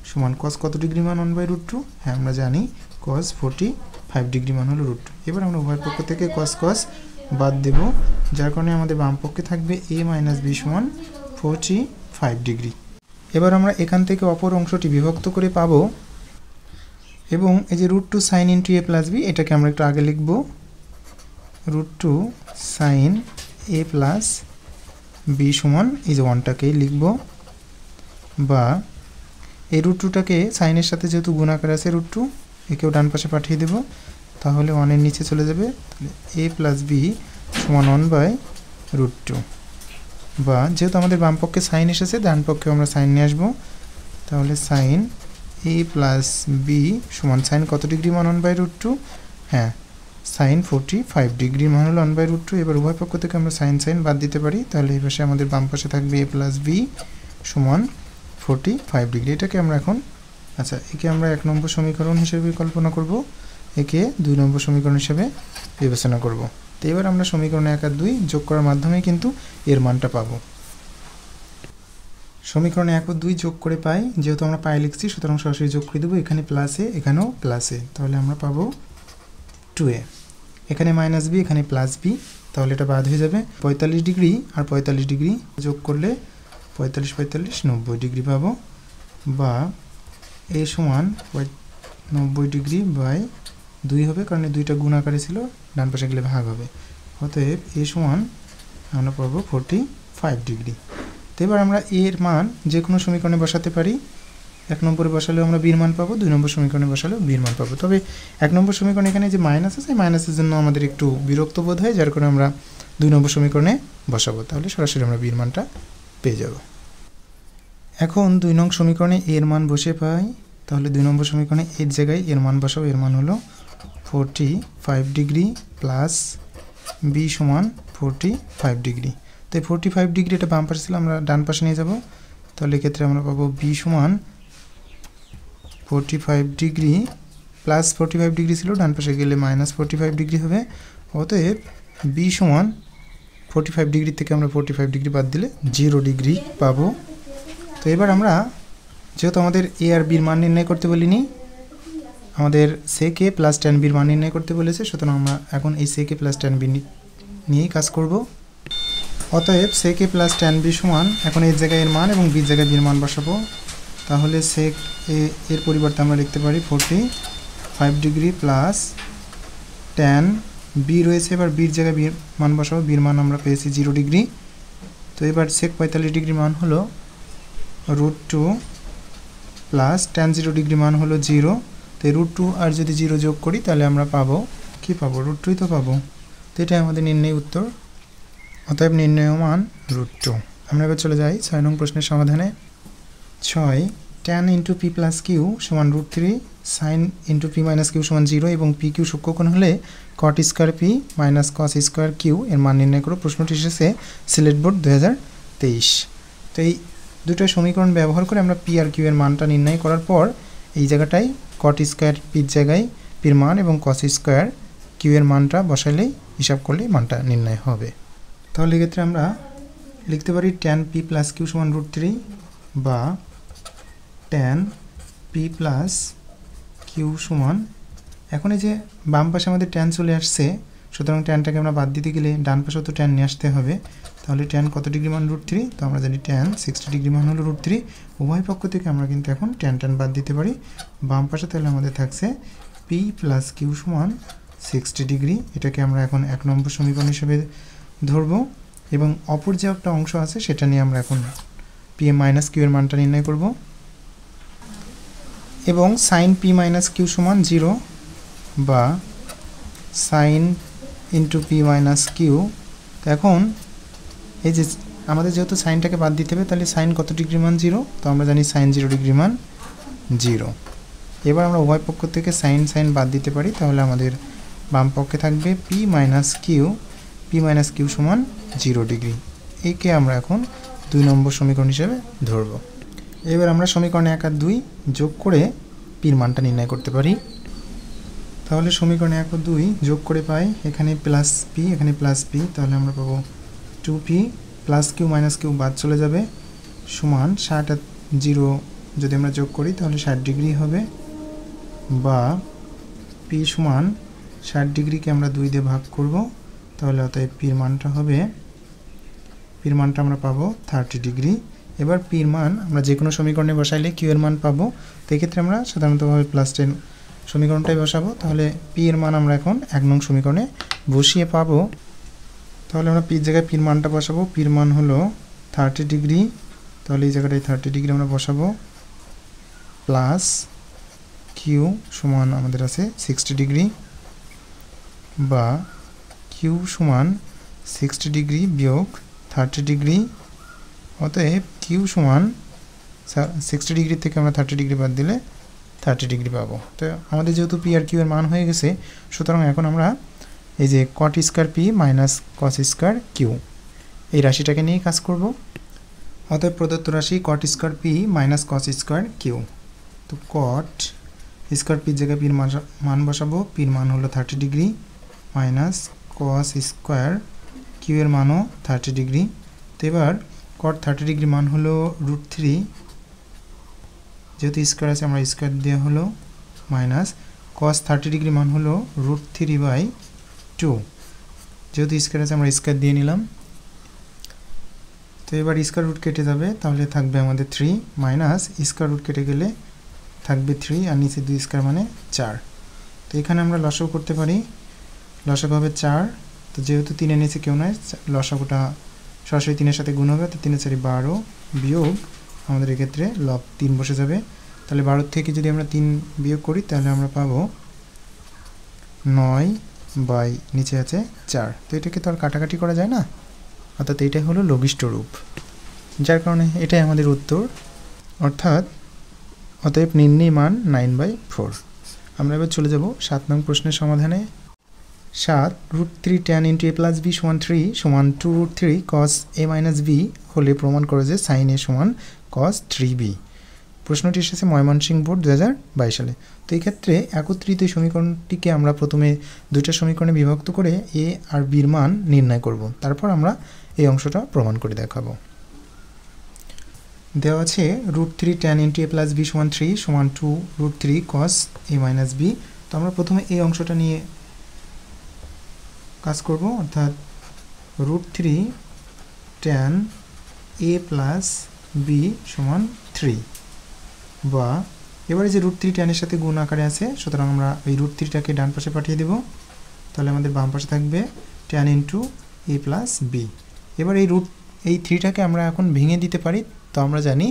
সমান cos কত ডিগ্রি মান 1/√2? হ্যাঁ, আমরা জানি cos 45 ডিগ্রি মান হলো √2। এবার আমরা উভয় পক্ষ থেকে cos বাদ দেব, যার কারণে আমাদের বাম পক্ষে থাকবে a - b সমান 45 ডিগ্রি। এবার আমরা এখান থেকে অপর অংশটি বিভক্ত করে পাবো, এবং এই যে √2 sin * a + b এটাকে আমরা একটু আগে লিখব। √2 sin a + b সমান এই যে 1টাকেই লিখব, বা এই √2টাকে সাইনের সাথে যেহেতু গুণ আকারে আছে √2, একেও ডান পাশে পাঠিয়ে দেব, তাহলে 1-এর নিচে চলে যাবে। a + b সমান 1/√2, বা যেহেতু আমাদের বাম পক্ষে সাইন এসেছে, ডান পক্ষে আমরা সাইন নিয়ে আসবো। তাহলে sin a + b সমান সাইন কত ডিগ্রি মান 1/√2? হ্যাঁ, সাইন 45 ডিগ্রি মান হলো 1/√2। এবার উভয় পক্ষ থেকে আমরা সাইন বাদ দিতে পারি, তাহলে এই পাশে আমাদের বাম পাশে থাকবে a + b সমান 45 ডিগ্রি। এটাকে আমরা এখন একে আমরা 1 নম্বর সমীকরণ হিসেবে কল্পনা করব, একে 2 নম্বর সমীকরণ হিসেবে বিবেচনা করব। তো এবার আমরা সমীকরণ 1 আর 2 যোগ করার মাধ্যমে কিন্তু এর মানটা পাবো। সমীকরণ 1 ও 2 যোগ করে পাই, যেহেতু আমরা পাই লিখছি সুতরাং সরাসরি যোগ করে দেবো। এখানে প্লাস a, এখানেও প্লাস a, তাহলে আমরা পাবো 2a। এখানে মাইনাস b, এখানে প্লাস b, তাহলে এটা বাদ হয়ে যাবে। 45 ডিগ্রি আর 45 ডিগ্রি যোগ করলে 45 90 ডিগ্রি পাবো, বা a সমান 90 ডিগ্রি বাই 2 হবে, কারণ এই দুইটা গুণ আকারে ছিল, ডান পাশে গেলে ভাগ হবে। অতএব a সমান আমরা পাবো 45 ডিগ্রি। তো এবার আমরা এর মান যে কোনো সমীকরণে বসাতে পারি। 1 নম্বরে বসালেও আমরা বির মান পাবো, 2 নম্বর সমীকরণে বসালেও বির মান পাবো। তবে 1 নম্বর সমীকরণে এখানে যে মাইনাস আছে, মাইনাসের জন্য আমাদের একটু বিরক্ত বোধ হয়, যার কারণে আমরা 2 নম্বর সমীকরণে বসাবো, তাহলে সরাসরি আমরা বির মানটা পেয়ে যাব। এখন 2 নং সমীকরণে এর মান বসে পাই, তাহলে 2 নম্বর সমীকরণে এর জায়গায় এর মান বসাবো। এর মান হলো 45 ডিগ্রি প্লাস b সমান 45 ডিগ্রি। তো 45 ডিগ্রি এটা বাম পাশে ছিল, আমরা ডান পাশে নিয়ে যাব, তাহলে এক্ষেত্রে আমরা পাবো b সমান 45 ডিগ্রি প্লাস 45 ডিগ্রি ছিল, ডান পাশে গেলে মাইনাস 45 ডিগ্রি হবে। অতএব b সমান 45 ডিগ্রি থেকে আমরা 45 ডিগ্রি বাদ দিলে 0 ডিগ্রি পাবো। তো এবার আমরা যেহেতু আমাদের a আর b এর মান নির্ণয় করতে বলিনি, আমাদের sec a + tan b এর মান নির্ণয় করতে বলেছে, সুতরাং আমরা এখন এই sec a + tan b নিয়েই কাজ করব। অতএব sec a + tan b সমান এখন এর জায়গায় এর মান এবং b এর জায়গায় b এর মান বসাবো। তাহলে sec a এর পরিবর্তে আমরা লিখতে পারি 45 ডিগ্রি প্লাস tan b রয়েছে, এবার b এর জায়গায় b এর মান বসাবো। b এর মান আমরা পেয়েছি 0 ডিগ্রি। তো এবার sec 45 ডিগ্রি মান হলো √2 প্লাস tan 0 ডিগ্রি মান হলো 0, তো √2 আর যদি 0 যোগ করি তাহলে আমরা পাবো কি পাবো, √2 তো পাবো। তো এটাই আমাদের নির্ণয় উত্তর, অতএব নির্ণয় মান √2। আমরা এবার চলে যাই 6 নং প্রশ্নের সমাধানে। 6 tan × p + q সমান √3 sin × p - q সমান 0 এবং pq সূক্ষ্মকোণ হলে cot square p - cos square q এর মান নির্ণয় করো। প্রশ্নটি এসেছে সিলেট বোর্ড 2023। তো এই দুটো সমীকরণ ব্যবহার করে আমরা p আর q এর মানটা নির্ণয় করার পর এই জায়গাটায় cot স্কয়ার p এর জায়গায় p এর মান এবং cos স্কয়ার q এর মানটা বসালেই হিসাব করলেই মানটা নির্ণয় হবে। তাহলে এক্ষেত্রে আমরা লিখতে পারি tan p + q সমান √3 বা tan p + q সমান, এখন এই যে বাম পাশে আমাদের tan চলে আসছে, সুতরাং ট্যানটাকে আমরা বাদ দিতে গেলে ডান পাশেও তো tan নিয়ে আসতে হবে। তাহলে tan কত ডিগ্রি মান, √3, তো আমরা জানি tan 60 ডিগ্রি মান হলো √3। উভয় পক্ষ থেকে আমরা কিন্তু এখন tan বাদ দিতে পারি। বাম পাশে তাহলে আমাদের থাকছে p + q সমান 60 ডিগ্রি, এটাকে আমরা এখন 1 নম্বর সমীকরণ হিসেবে ধরব এবং অপর যে একটা অংশ আছে সেটা নিয়ে আমরা এখন p - q এর মানটা নির্ণয় করব। এবং sin p - q সমান 0 বা sin × p - q, তো এখন এই যে আমাদের যেহেতু সাইনটাকে বাদ দিতে হবে, তাহলে সাইন কত ডিগ্রি মান 0, তো আমরা জানি sin 0 ডিগ্রি মান 0। এবার আমরা উভয় পক্ষ থেকে সাইন বাদ দিতে পারি, তাহলে আমাদের বাম পক্ষে থাকবে p - q সমান 0 ডিগ্রি। একে আমরা এখন 2 নম্বর সমীকরণ হিসেবে ধরব। এবার আমরা সমীকরণে 1 আর 2 যোগ করে p এর মানটা নির্ণয় করতে পারি। তাহলে সমীকরণে 1 ও 2 যোগ করে পাই এখানে +p এখানে +p, তাহলে আমরা পাবো 2p + q - q বাদ চলে যাবে সমান 60 আর 0 যদি আমরা যোগ করি তাহলে 60 ডিগ্রি হবে, বা p সমান 60 ডিগ্রিকে আমরা 2 দিয়ে ভাগ করব, তাহলে অতএব p এর মানটা হবে, p এর মানটা আমরা পাবো 30 ডিগ্রি। এবার p এর মান আমরা যে কোনো সমীকরণে বসাইলে q এর মান পাবো, তো এক্ষেত্রে আমরা সাধারণতভাবে +10 সমীকরণটাই বসাবো। তাহলে p এর মান আমরা এখন 1 নং সমীকরণে বসিয়ে পাবো। তাহলে আমরা p এর জায়গায় p এর মানটা বসাবো, p এর মান হলো 30 ডিগ্রি, তাহলে এই জায়গাটায় 30 ডিগ্রি আমরা বসাবো, প্লাস q সমান আমাদের আছে 60 ডিগ্রি, বা q সমান 60 ডিগ্রি বিয়োগ 30 ডিগ্রি, অতএব q সমান 60 ডিগ্রি থেকে আমরা 30 ডিগ্রি বাদ দিলে 30 ডিগ্রি পাবো। তো আমাদের যেহেতু p আর q এর মান হয়ে গেছে, সুতরাং এখন আমরা এই যে cot square p - cos square q এই রাশিটাকে নিয়ে কাজ করব। অতএব প্রদত্ত রাশি cot square p - cos square q, তো cot স্কয়ার p জায়গায় p এর মান বসাবো, p এর মান হলো 30 degree minus cos square q এর মানও 30 ডিগ্রি। তো এবার cot 30 ডিগ্রি মান হলো √3, যেহেতু স্কয়ার আছে আমরা স্কয়ার দেওয়া হলো, মাইনাস cos 30 ডিগ্রি মান হলো √3/2, যেহেতু স্কয়ার আছে আমরা স্কয়ার দিয়ে নিলাম। তো এবার স্কয়ার রুট কেটে যাবে, তাহলে থাকবে আমাদের 3 মাইনাস স্কয়ার রুট কেটে গেলে থাকবে 3 আর নিচে 2 স্কয়ার মানে 4। তো এখানে আমরা লসাগু করতে পারি, লসাগু হবে 4, তো যেহেতু 3 এর নিচে কেউ নাই, লসাগুটা সরাসরি 3 এর সাথে গুণ হবে, তো 3 × 4 = 12 বিয়োগ আমাদের এক্ষেত্রে লব 3 বসে যাবে। তাহলে 12 থেকে যদি আমরা 3 বিয়োগ করি তাহলে আমরা পাবো 9 বাই নিচে আছে 4। তো এটাকে তো আর কাটাকাটি করা যায় না, অর্থাৎ এটাই হলো লঘিষ্ঠ রূপ, যার কারণে এটাই আমাদের উত্তর, অর্থাৎ অতএব নির্ণয় মান 9/4। আমরা এবার চলে যাব 7 নং প্রশ্নের সমাধানে। 7 √3 tan × a + b = 3 সমান 2√3 cos a - b হলে প্রমাণ করে যে sin a সমান cos 3b। প্রশ্নটি এসেছে ময়মনসিংহ বোর্ড 2022 সালে। তো এই ক্ষেত্রে একত্রিত সমীকরণটিকে আমরা প্রথমে দুইটা সমীকরণে বিভক্ত করে a আর b এর মান নির্ণয় করব, তারপর আমরা এই অংশটা প্রমাণ করে দেখাবো। দেওয়া আছে √3 tan × a + b = 3 সমান 2√3 cos a - b। তো আমরা প্রথমে এই অংশটা নিয়ে কাজ করব, অর্থাৎ √3 tan a + b = 3, বা এবারে যে √3 tan এর সাথে গুণ আকারে আছে, সুতরাং আমরা এই √3টাকে ডান পাশে পাঠিয়ে দেব, তাহলে আমাদের বাম পাশে থাকবে tan × a + b। এবার এই 3টাকে আমরা এখন ভেঙে দিতে পারি, তো আমরা জানি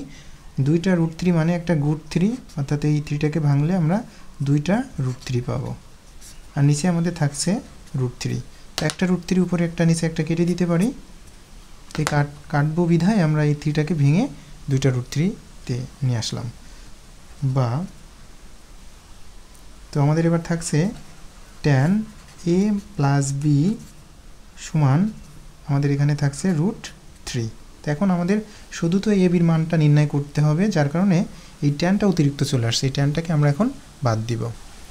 দুইটা √3 মানে একটা গুড 3, অর্থাৎ এই 3টাকে ভাঙলে আমরা দুইটা √3 পাবো। আর নিচে আমাদের থাকছে √3, তো একটা √3 উপরে একটা নিচে একটা কেটে দিতে পারি। তো কাটবো বিধায় আমরা এই 3টাকে ভেঙে দুইটা √3-তে নিয়ে আসলাম। বা তো আমাদের এবার থাকছে tan a প্লাস বি সমান আমাদের এখানে থাকছে √3। তো এখন আমাদের শুধু তো এ বির মানটা নির্ণয় করতে হবে, যার কারণে এই ট্যানটা অতিরিক্ত চলে আসছে, এই ট্যানটাকে আমরা এখন বাদ দিব।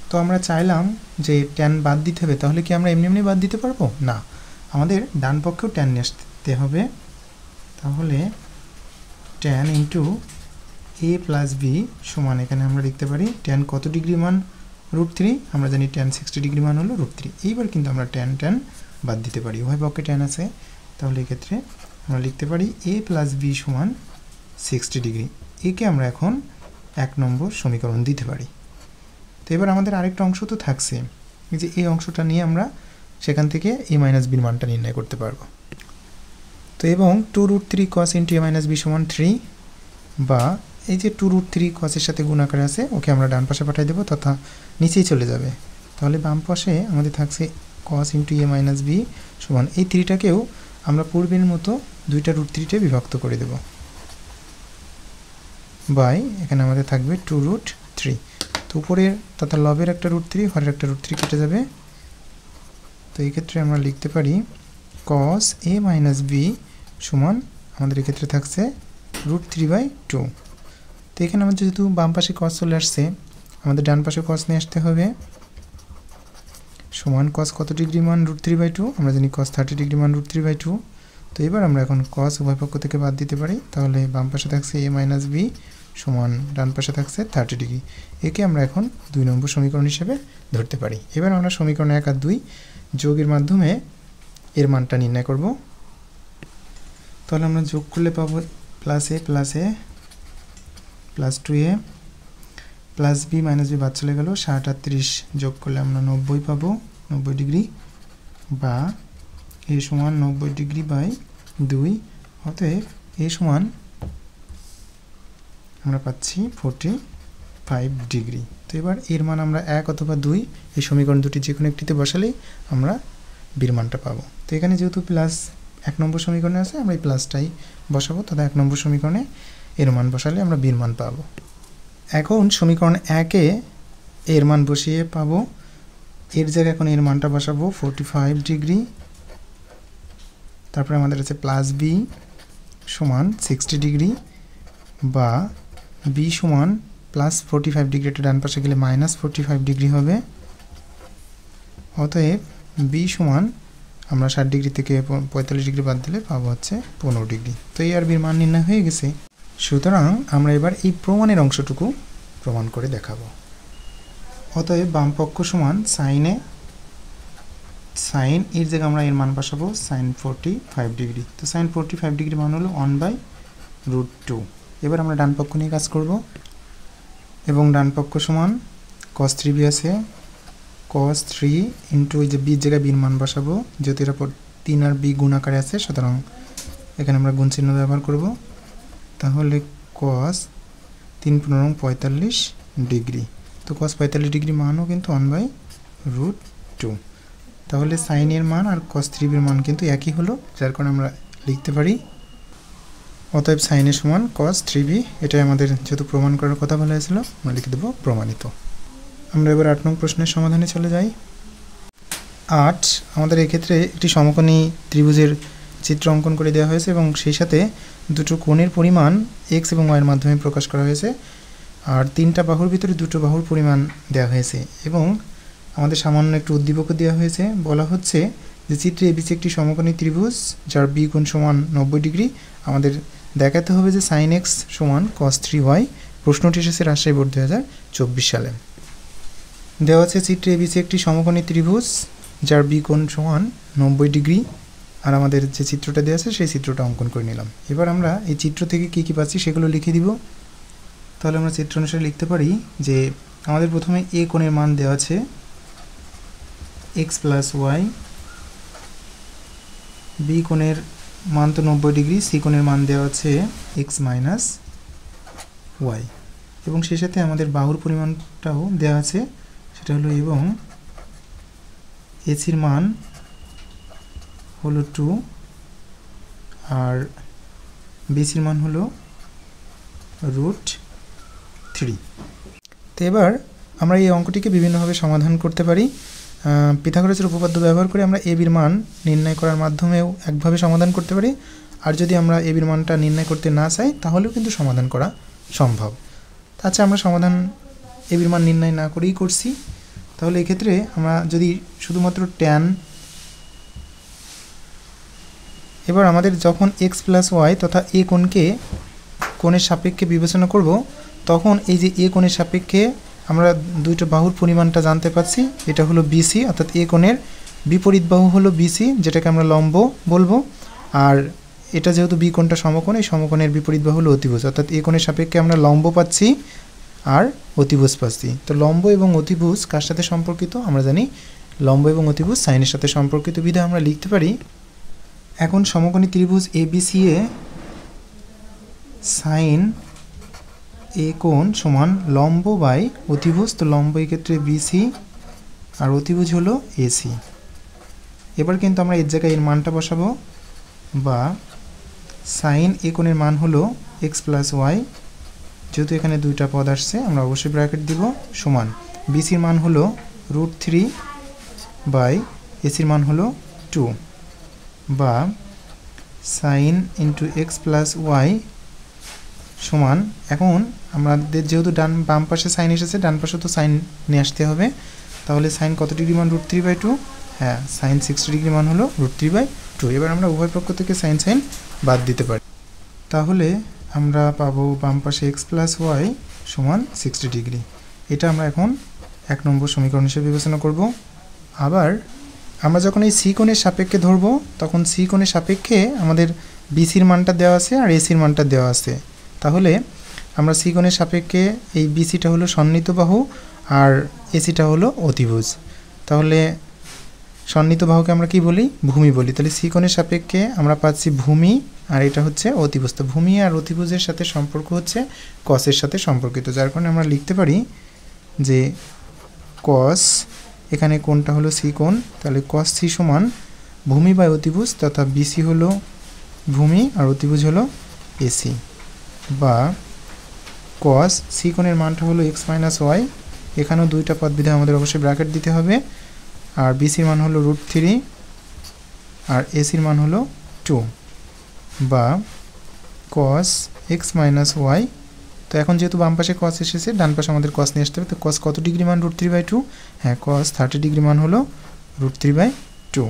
তো আমরা চাইলাম যে ট্যান বাদ দিতে হবে, তাহলে কি আমরা এমনি এমনি বাদ দিতে পারবো না, আমাদের ডান পক্ষেও ট্যান নিয়ে আসতে হবে। তাহলে tan into a plus b সমান এখানে আমরা লিখতে পারি ট্যান কত ডিগ্রি মান √3, আমরা জানি tan 60 ডিগ্রি মান হলো √3। এইবার কিন্তু আমরা ট্যান বাদ দিতে পারি, উভয় পক্ষে ট্যান আছে, তাহলে এক্ষেত্রে আমরা লিখতে পারি a প্লাস বি সমান 60 ডিগ্রি। একে আমরা এখন 1 নম্বর সমীকরণ দিতে পারি। তো এবার আমাদের আরেকটা অংশ তো থাকছে, এই যে এই অংশটা নিয়ে আমরা সেখান থেকে a মাইনাস বির মানটা নির্ণয় করতে পারবো। তো এবং 2√3 cos into a minus b সমান 3, বা এই যে 2√3 cos-এর সাথে গুণ আকারে আছে, ওকে আমরা ডান পাশে পাঠিয়ে দেবো তথা নিচেই চলে যাবে। তাহলে বাম পাশে আমাদের থাকছে cos into a minus b সমান এই 3টাকেও আমরা পূর্বের মতো দুইটা √3-তে বিভক্ত করে দেব, বাই এখানে আমাদের থাকবে 2√3। তো উপরের তথা লবের একটা √3, হরের একটা √3 কেটে যাবে। তো এই ক্ষেত্রে আমরা লিখতে পারি cos a মাইনাস বি সমান আমাদের এক্ষেত্রে থাকছে √3/2। তো এখানে আমাদের যেহেতু বাম পাশে cos চলে আসছে, আমাদের ডান পাশে cos নিয়ে আসতে হবে। সমান cos কত ডিগ্রি মান √3/2, আমরা জানি cos 30 ডিগ্রি মান √3/2। তো এবার আমরা এখন cos উভয় পক্ষ থেকে বাদ দিতে পারি, তাহলে বাম পাশে থাকছে a মাইনাস বি সমান ডান পাশে থাকছে 30 ডিগ্রি। একে আমরা এখন 2 নম্বর সমীকরণ হিসেবে ধরতে পারি। এবার আমরা সমীকরণ 1 আর 2 যোগের মাধ্যমে এর মানটা নির্ণয় করব। তাহলে আমরা যোগ করলে পাবো plus a plus 2a plus b minus b বাদ চলে গেল, 60 আর 30 যোগ করলে আমরা 90 পাবো, 90 ডিগ্রি, বা a সমান 90 ডিগ্রি বাই 2, অতএব a সমান আমরা পাচ্ছি 45 ডিগ্রি। তো এবার এর মান আমরা 1 অথবা 2 এই সমীকরণ দুটি যে কোনো একটিতে বসালেই আমরা বির মানটা পাবো। তো এখানে যেহেতু প্লাস 1 নম্বর সমীকরণে আছে, আমরা এই প্লাসটাই বসাবো, তথা 1 নম্বর সমীকরণে এর মান বসালে আমরা বির মান পাবো। এখন সমীকরণ 1-এ এর মান বসিয়ে পাবো, এর জায়গায় এখন এর মানটা বসাবো 45 ডিগ্রি। তারপরে আমাদের আছে প্লাস বি সমান 60 ডিগ্রি, বা বি সমান প্লাস 45 ডিগ্রি, এটা ডান পাশে গেলে মাইনাস 45 ডিগ্রি হবে। অতএব বি সমান আমরা 60 ডিগ্রি থেকে 45 ডিগ্রি বাদ দিলে পাবো হচ্ছে 15 ডিগ্রি। তো এই আর বির মান নির্ণয় হয়ে গেছে। সুতরাং আমরা এবার এই প্রমাণের অংশটুকু প্রমাণ করে দেখাবো। অতএব বাম পক্ষ সমান সাইন এর জায়গায় আমরা এর মান বসাবো সাইন 45 ডিগ্রি। তো সাইন 45 ডিগ্রি মান হলো 1/√2। এবার আমরা ডান পক্ষ নিয়ে কাজ করব, এবং ডান পক্ষ সমান cos 3b আছে, cos 3 ইন্টু এই যে বির জায়গায় বির মান বসাবো, যেহেতু এর উপর 3 আর বি গুণ আকারে আছে, সুতরাং এখানে আমরা গুণ চিহ্ন ব্যবহার করব। তাহলে cos 3 × 45 ডিগ্রি, তো cos 45 ডিগ্রি মানও কিন্তু 1/√2। তাহলে সাইনের মান আর cos 3b এর মান কিন্তু একই হলো, যার কারণে আমরা লিখতে পারি অতএব সাইনের সমান cos 3b। এটাই আমাদের যেহেতু প্রমাণ করার কথা বলা হয়েছিল, আমরা লিখে দেবো প্রমাণিত। আমরা এবার 8 নং প্রশ্নের সমাধানে চলে যাই। 8 আমাদের এক্ষেত্রে একটি সমকোণী ত্রিভুজের চিত্র অঙ্কন করে দেওয়া হয়েছে, এবং সেই সাথে দুটো কোণের পরিমাণ x এবং y এর মাধ্যমে প্রকাশ করা হয়েছে, আর 3টা বাহুর ভিতরে 2টো বাহুর পরিমাণ দেওয়া হয়েছে, এবং আমাদের সামান্য একটু উদ্দীপকও দেওয়া হয়েছে। বলা হচ্ছে যে চিত্রে এবিসি একটি সমকোণী ত্রিভুজ যার বি কোণ সমান 90 ডিগ্রি। আমাদের দেখাতে হবে যে সাইন x সমান cos 3y। প্রশ্নটি এসেছে রাজশাহী বোর্ড 2024 সালে। দেওয়া আছে চিত্রে এবিসি একটি সমকোণী ত্রিভুজ যার বি কোণ সমান 90 ডিগ্রি, আর আমাদের যে চিত্রটা দেওয়া আছে সেই চিত্রটা অঙ্কন করে নিলাম। এবার আমরা এই চিত্র থেকে কী কী পাচ্ছি সেগুলো লিখে দিব। তাহলে আমরা চিত্র অনুসারে লিখতে পারি যে আমাদের প্রথমে এ কোণের মান দেওয়া আছে x + y, বি কোণের মান তো 90 ডিগ্রি, সি কোণের মান দেওয়া আছে x - ওয়াই এবং সেই সাথে আমাদের বাহুর পরিমাণটাও দেওয়া আছে, সেটা হলো এবং এসির মান হলো 2 আর বিসির মান হলো √3। তো এবার আমরা এই অঙ্কটিকে বিভিন্নভাবে সমাধান করতে পারি। পিথাগোরাসের উপপাদ্য ব্যবহার করে আমরা এ বির মান নির্ণয় করার মাধ্যমেও একভাবে সমাধান করতে পারি, আর যদি আমরা এ বির মানটা নির্ণয় করতে না চাই তাহলেও কিন্তু সমাধান করা সম্ভব। আচ্ছা, আমরা সমাধান এ বির মান নির্ণয় না করেই করছি, তাহলে এক্ষেত্রে আমরা যদি শুধুমাত্র ট্যান, এবার আমাদের যখন x প্লাস ওয়াই তথা এ কোণের সাপেক্ষে বিবেচনা করব, তখন এই যে এ কোণের সাপেক্ষে আমরা দুইটা বাহুর পরিমাণটা জানতে পারছি। এটা হলো বিসি, অর্থাৎ এ কোণের বিপরীত বাহু হলো বিসি, যেটাকে আমরা লম্ব বলবো, আর এটা যেহেতু বি কোণটা সমকোণ, এই সমকোণের বিপরীত বাহু হলো অতিভুজ, অর্থাৎ এ কোণের সাপেক্ষে আমরা লম্ব পাচ্ছি আর অতিভুজ পাচ্ছি। তো লম্ব এবং অতিভুজ কার সাথে সম্পর্কিত? আমরা জানি লম্ব এবং অতিভুজ সাইনের সাথে সম্পর্কিত, বিধায় আমরা লিখতে পারি এখন সমকোণী ত্রিভুজ এবিসি এ সাইন এ কোণ সমান লম্ব বাই অতিভুজ। তো লম্ব এই ক্ষেত্রে বিসি আর অতিভুজ হলো এসি। এবার কিন্তু আমরা এর জায়গায় এর মানটা বসাবো, বা সাইন এ কোণের মান হলো x প্লাস ওয়াই, যেহেতু এখানে দুইটা পদ আসছে আমরা অবশ্যই ব্র্যাকেট দিব, সমান বিসির মান হলো √3 বাই এসির মান হলো 2, বা sine into x plus y সমান, এখন আমাদের যেহেতু বাম পাশে সাইন এসেছে, ডান পাশে তো সাইন নিয়ে আসতে হবে, তাহলে সাইন কত ডিগ্রি মান? √3/2। হ্যাঁ, সাইন 60 ডিগ্রি মান হলো √3/2। এবার আমরা উভয় পক্ষ থেকে সাইন বাদ দিতে পারি, তাহলে আমরা পাবো বাম পাশে এক্স প্লাস ওয়াই সমান 60 ডিগ্রি। এটা আমরা এখন 1 নম্বর সমীকরণ হিসেবে বিবেচনা করব। আবার আমরা যখন এই সি কোণের সাপেক্ষে ধরব, তখন সি কোণের সাপেক্ষে আমাদের বিসির মানটা দেওয়া আছে আর এসির মানটা দেওয়া আছে। তাহলে আমরা সি কোণের সাপেক্ষে এই বিসিটা হলো সন্নিহিত বাহু আর এসিটা হলো অতিভুজ। তাহলে সন্নিহিত বাহুকে আমরা কি বলি? ভূমি বলি। তাহলে সি কোণের সাপেক্ষে আমরা পাচ্ছি ভূমি, আর এটা হচ্ছে অতিভুজ। তো ভূমি আর অতিভুজের সাথে সম্পর্ক হচ্ছে কসের সাথে সম্পর্কিত, যার কারণে আমরা লিখতে পারি যে কস, এখানে কোণটা হলো সি কোণ, তাহলে কস সি সমান ভূমি বাই অতিভুজ, তথা বিসি হলো ভূমি আর অতিভুজ হলো এসি, বা কস সি কোণের মানটা হলো এক্স মাইনাস ওয়াই, এখানেও দুইটা পদ বিধায় আমাদের অবশ্যই ব্র্যাকেট দিতে হবে, আর বিসির মান হলো √3 আর এসির মান হলো 2, বা কস এক্স মাইনাস ওয়াই। তো এখন যেহেতু বাম পাশে কস এসেছে, ডান পাশে আমাদের কস নিয়ে আসতে হবে। তো কস কত ডিগ্রি মান? √3/2। হ্যাঁ, কস 30 ডিগ্রি মান হলো √3/2।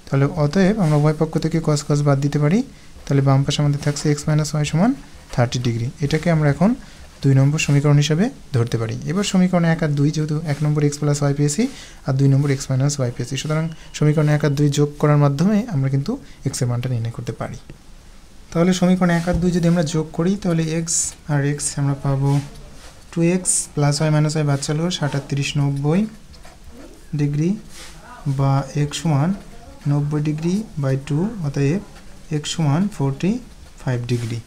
তাহলে অতএব আমরা উভয় পক্ষ থেকে কস কস বাদ দিতে পারি, তাহলে বাম পাশে আমাদের থাকছে এক্স মাইনাস ওয়াই সমান 30 ডিগ্রি। এটাকে আমরা এখন 2 নম্বর সমীকরণ হিসেবে ধরতে পারি। এবার সমীকরণ 1 আর 2, যেহেতু 1 নম্বর এক্স প্লাস ওয়াই পেয়েছি আর 2 নম্বর এক্স মাইনাস ওয়াই পেয়েছি, সুতরাং সমীকরণ 1 আর 2 যোগ করার মাধ্যমে আমরা কিন্তু এক্সের মানটা নির্ণয় করতে পারি। তাহলে সমীকরণ 1 আর 2 যদি আমরা যোগ করি, তাহলে এক্স আর এক্স আমরা পাবো 2x plus Y minus Y বাদ চলো 3790 ডিগ্রি, বা এক্স সমান 90 ডিগ্রি বাই 2, অতএব এক্স সমান 45 ডিগ্রি।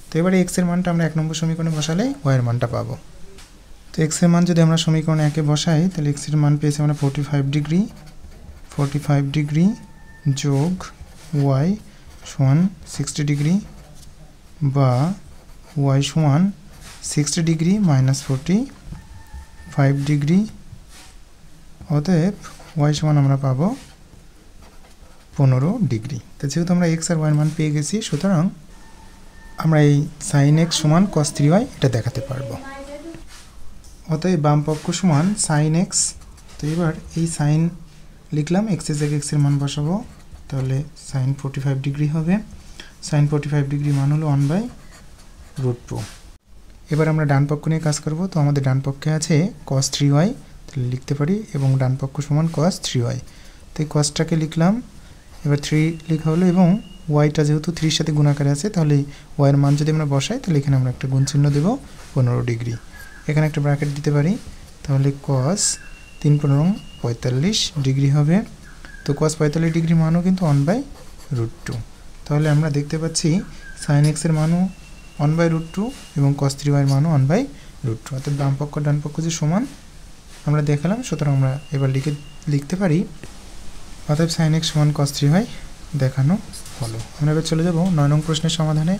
তো এবারে এক্সের মানটা আমরা 1 নম্বর সমীকরণে বসালে ওয়াইয়ের মানটা পাবো। তো এক্সের মান যদি আমরা সমীকরণে 1-এ বসাই, তাহলে এক্সের মান পেয়েছি আমরা 45 ডিগ্রি যোগ ওয়াই সমান 60 ডিগ্রি, বা ওয়াই সমান 60 ডিগ্রি মাইনাস 45 ডিগ্রি, অতএব ওয়াই সমান আমরা পাবো 15 ডিগ্রি। তো যেহেতু আমরা এক্স আর ওয়াইয়ের মান পেয়ে গেছি, সুতরাং আমরা এই সাইন এক্স সমান কস 3y এটা দেখাতে পারবো। অতএব বাম পক্ষ সমান সাইন এক্স। তো এবার এই সাইন লিখলাম, এক্সের জায়গায় এক্সের মান বসাবো, তাহলে সাইন 45 ডিগ্রি হবে। সাইন 45 ডিগ্রি মান হলো 1/√2। এবার আমরা ডান পক্ষ নিয়ে কাজ করব। তো আমাদের ডান পক্ষে আছে cos 3y, তাহলে লিখতে পারি, এবং ডান পক্ষ সমান cos 3y। তো এই কসটাকে লিখলাম, এবার 3 লেখা হলো, এবং ওয়াইটা যেহেতু 3-র সাথে গুণাকারে আছে, তাহলে ওয়াইয়ের মান যদি আমরা বসাই, তাহলে এখানে আমরা একটা গুণ চিহ্ন দেব 15 ডিগ্রি, এখানে একটা ব্র্যাকেট দিতে পারি, তাহলে cos 3×15 = 45 ডিগ্রি হবে। তো cos 45 ডিগ্রি মানও কিন্তু 1/√2। তাহলে আমরা দেখতে পাচ্ছি সাইন এক্সের মানও 1/√2 এবং cos 3y এর মানও 1/√2, অর্থাৎ বাম পক্ষ ডান পক্ষ যে সমান আমরা দেখালাম। সুতরাং আমরা এবার লিখতে পারি অতএব sin x সমান cos 3y দেখানো হলো। আমরা এবার চলে যাব 9 নং প্রশ্নের সমাধানে।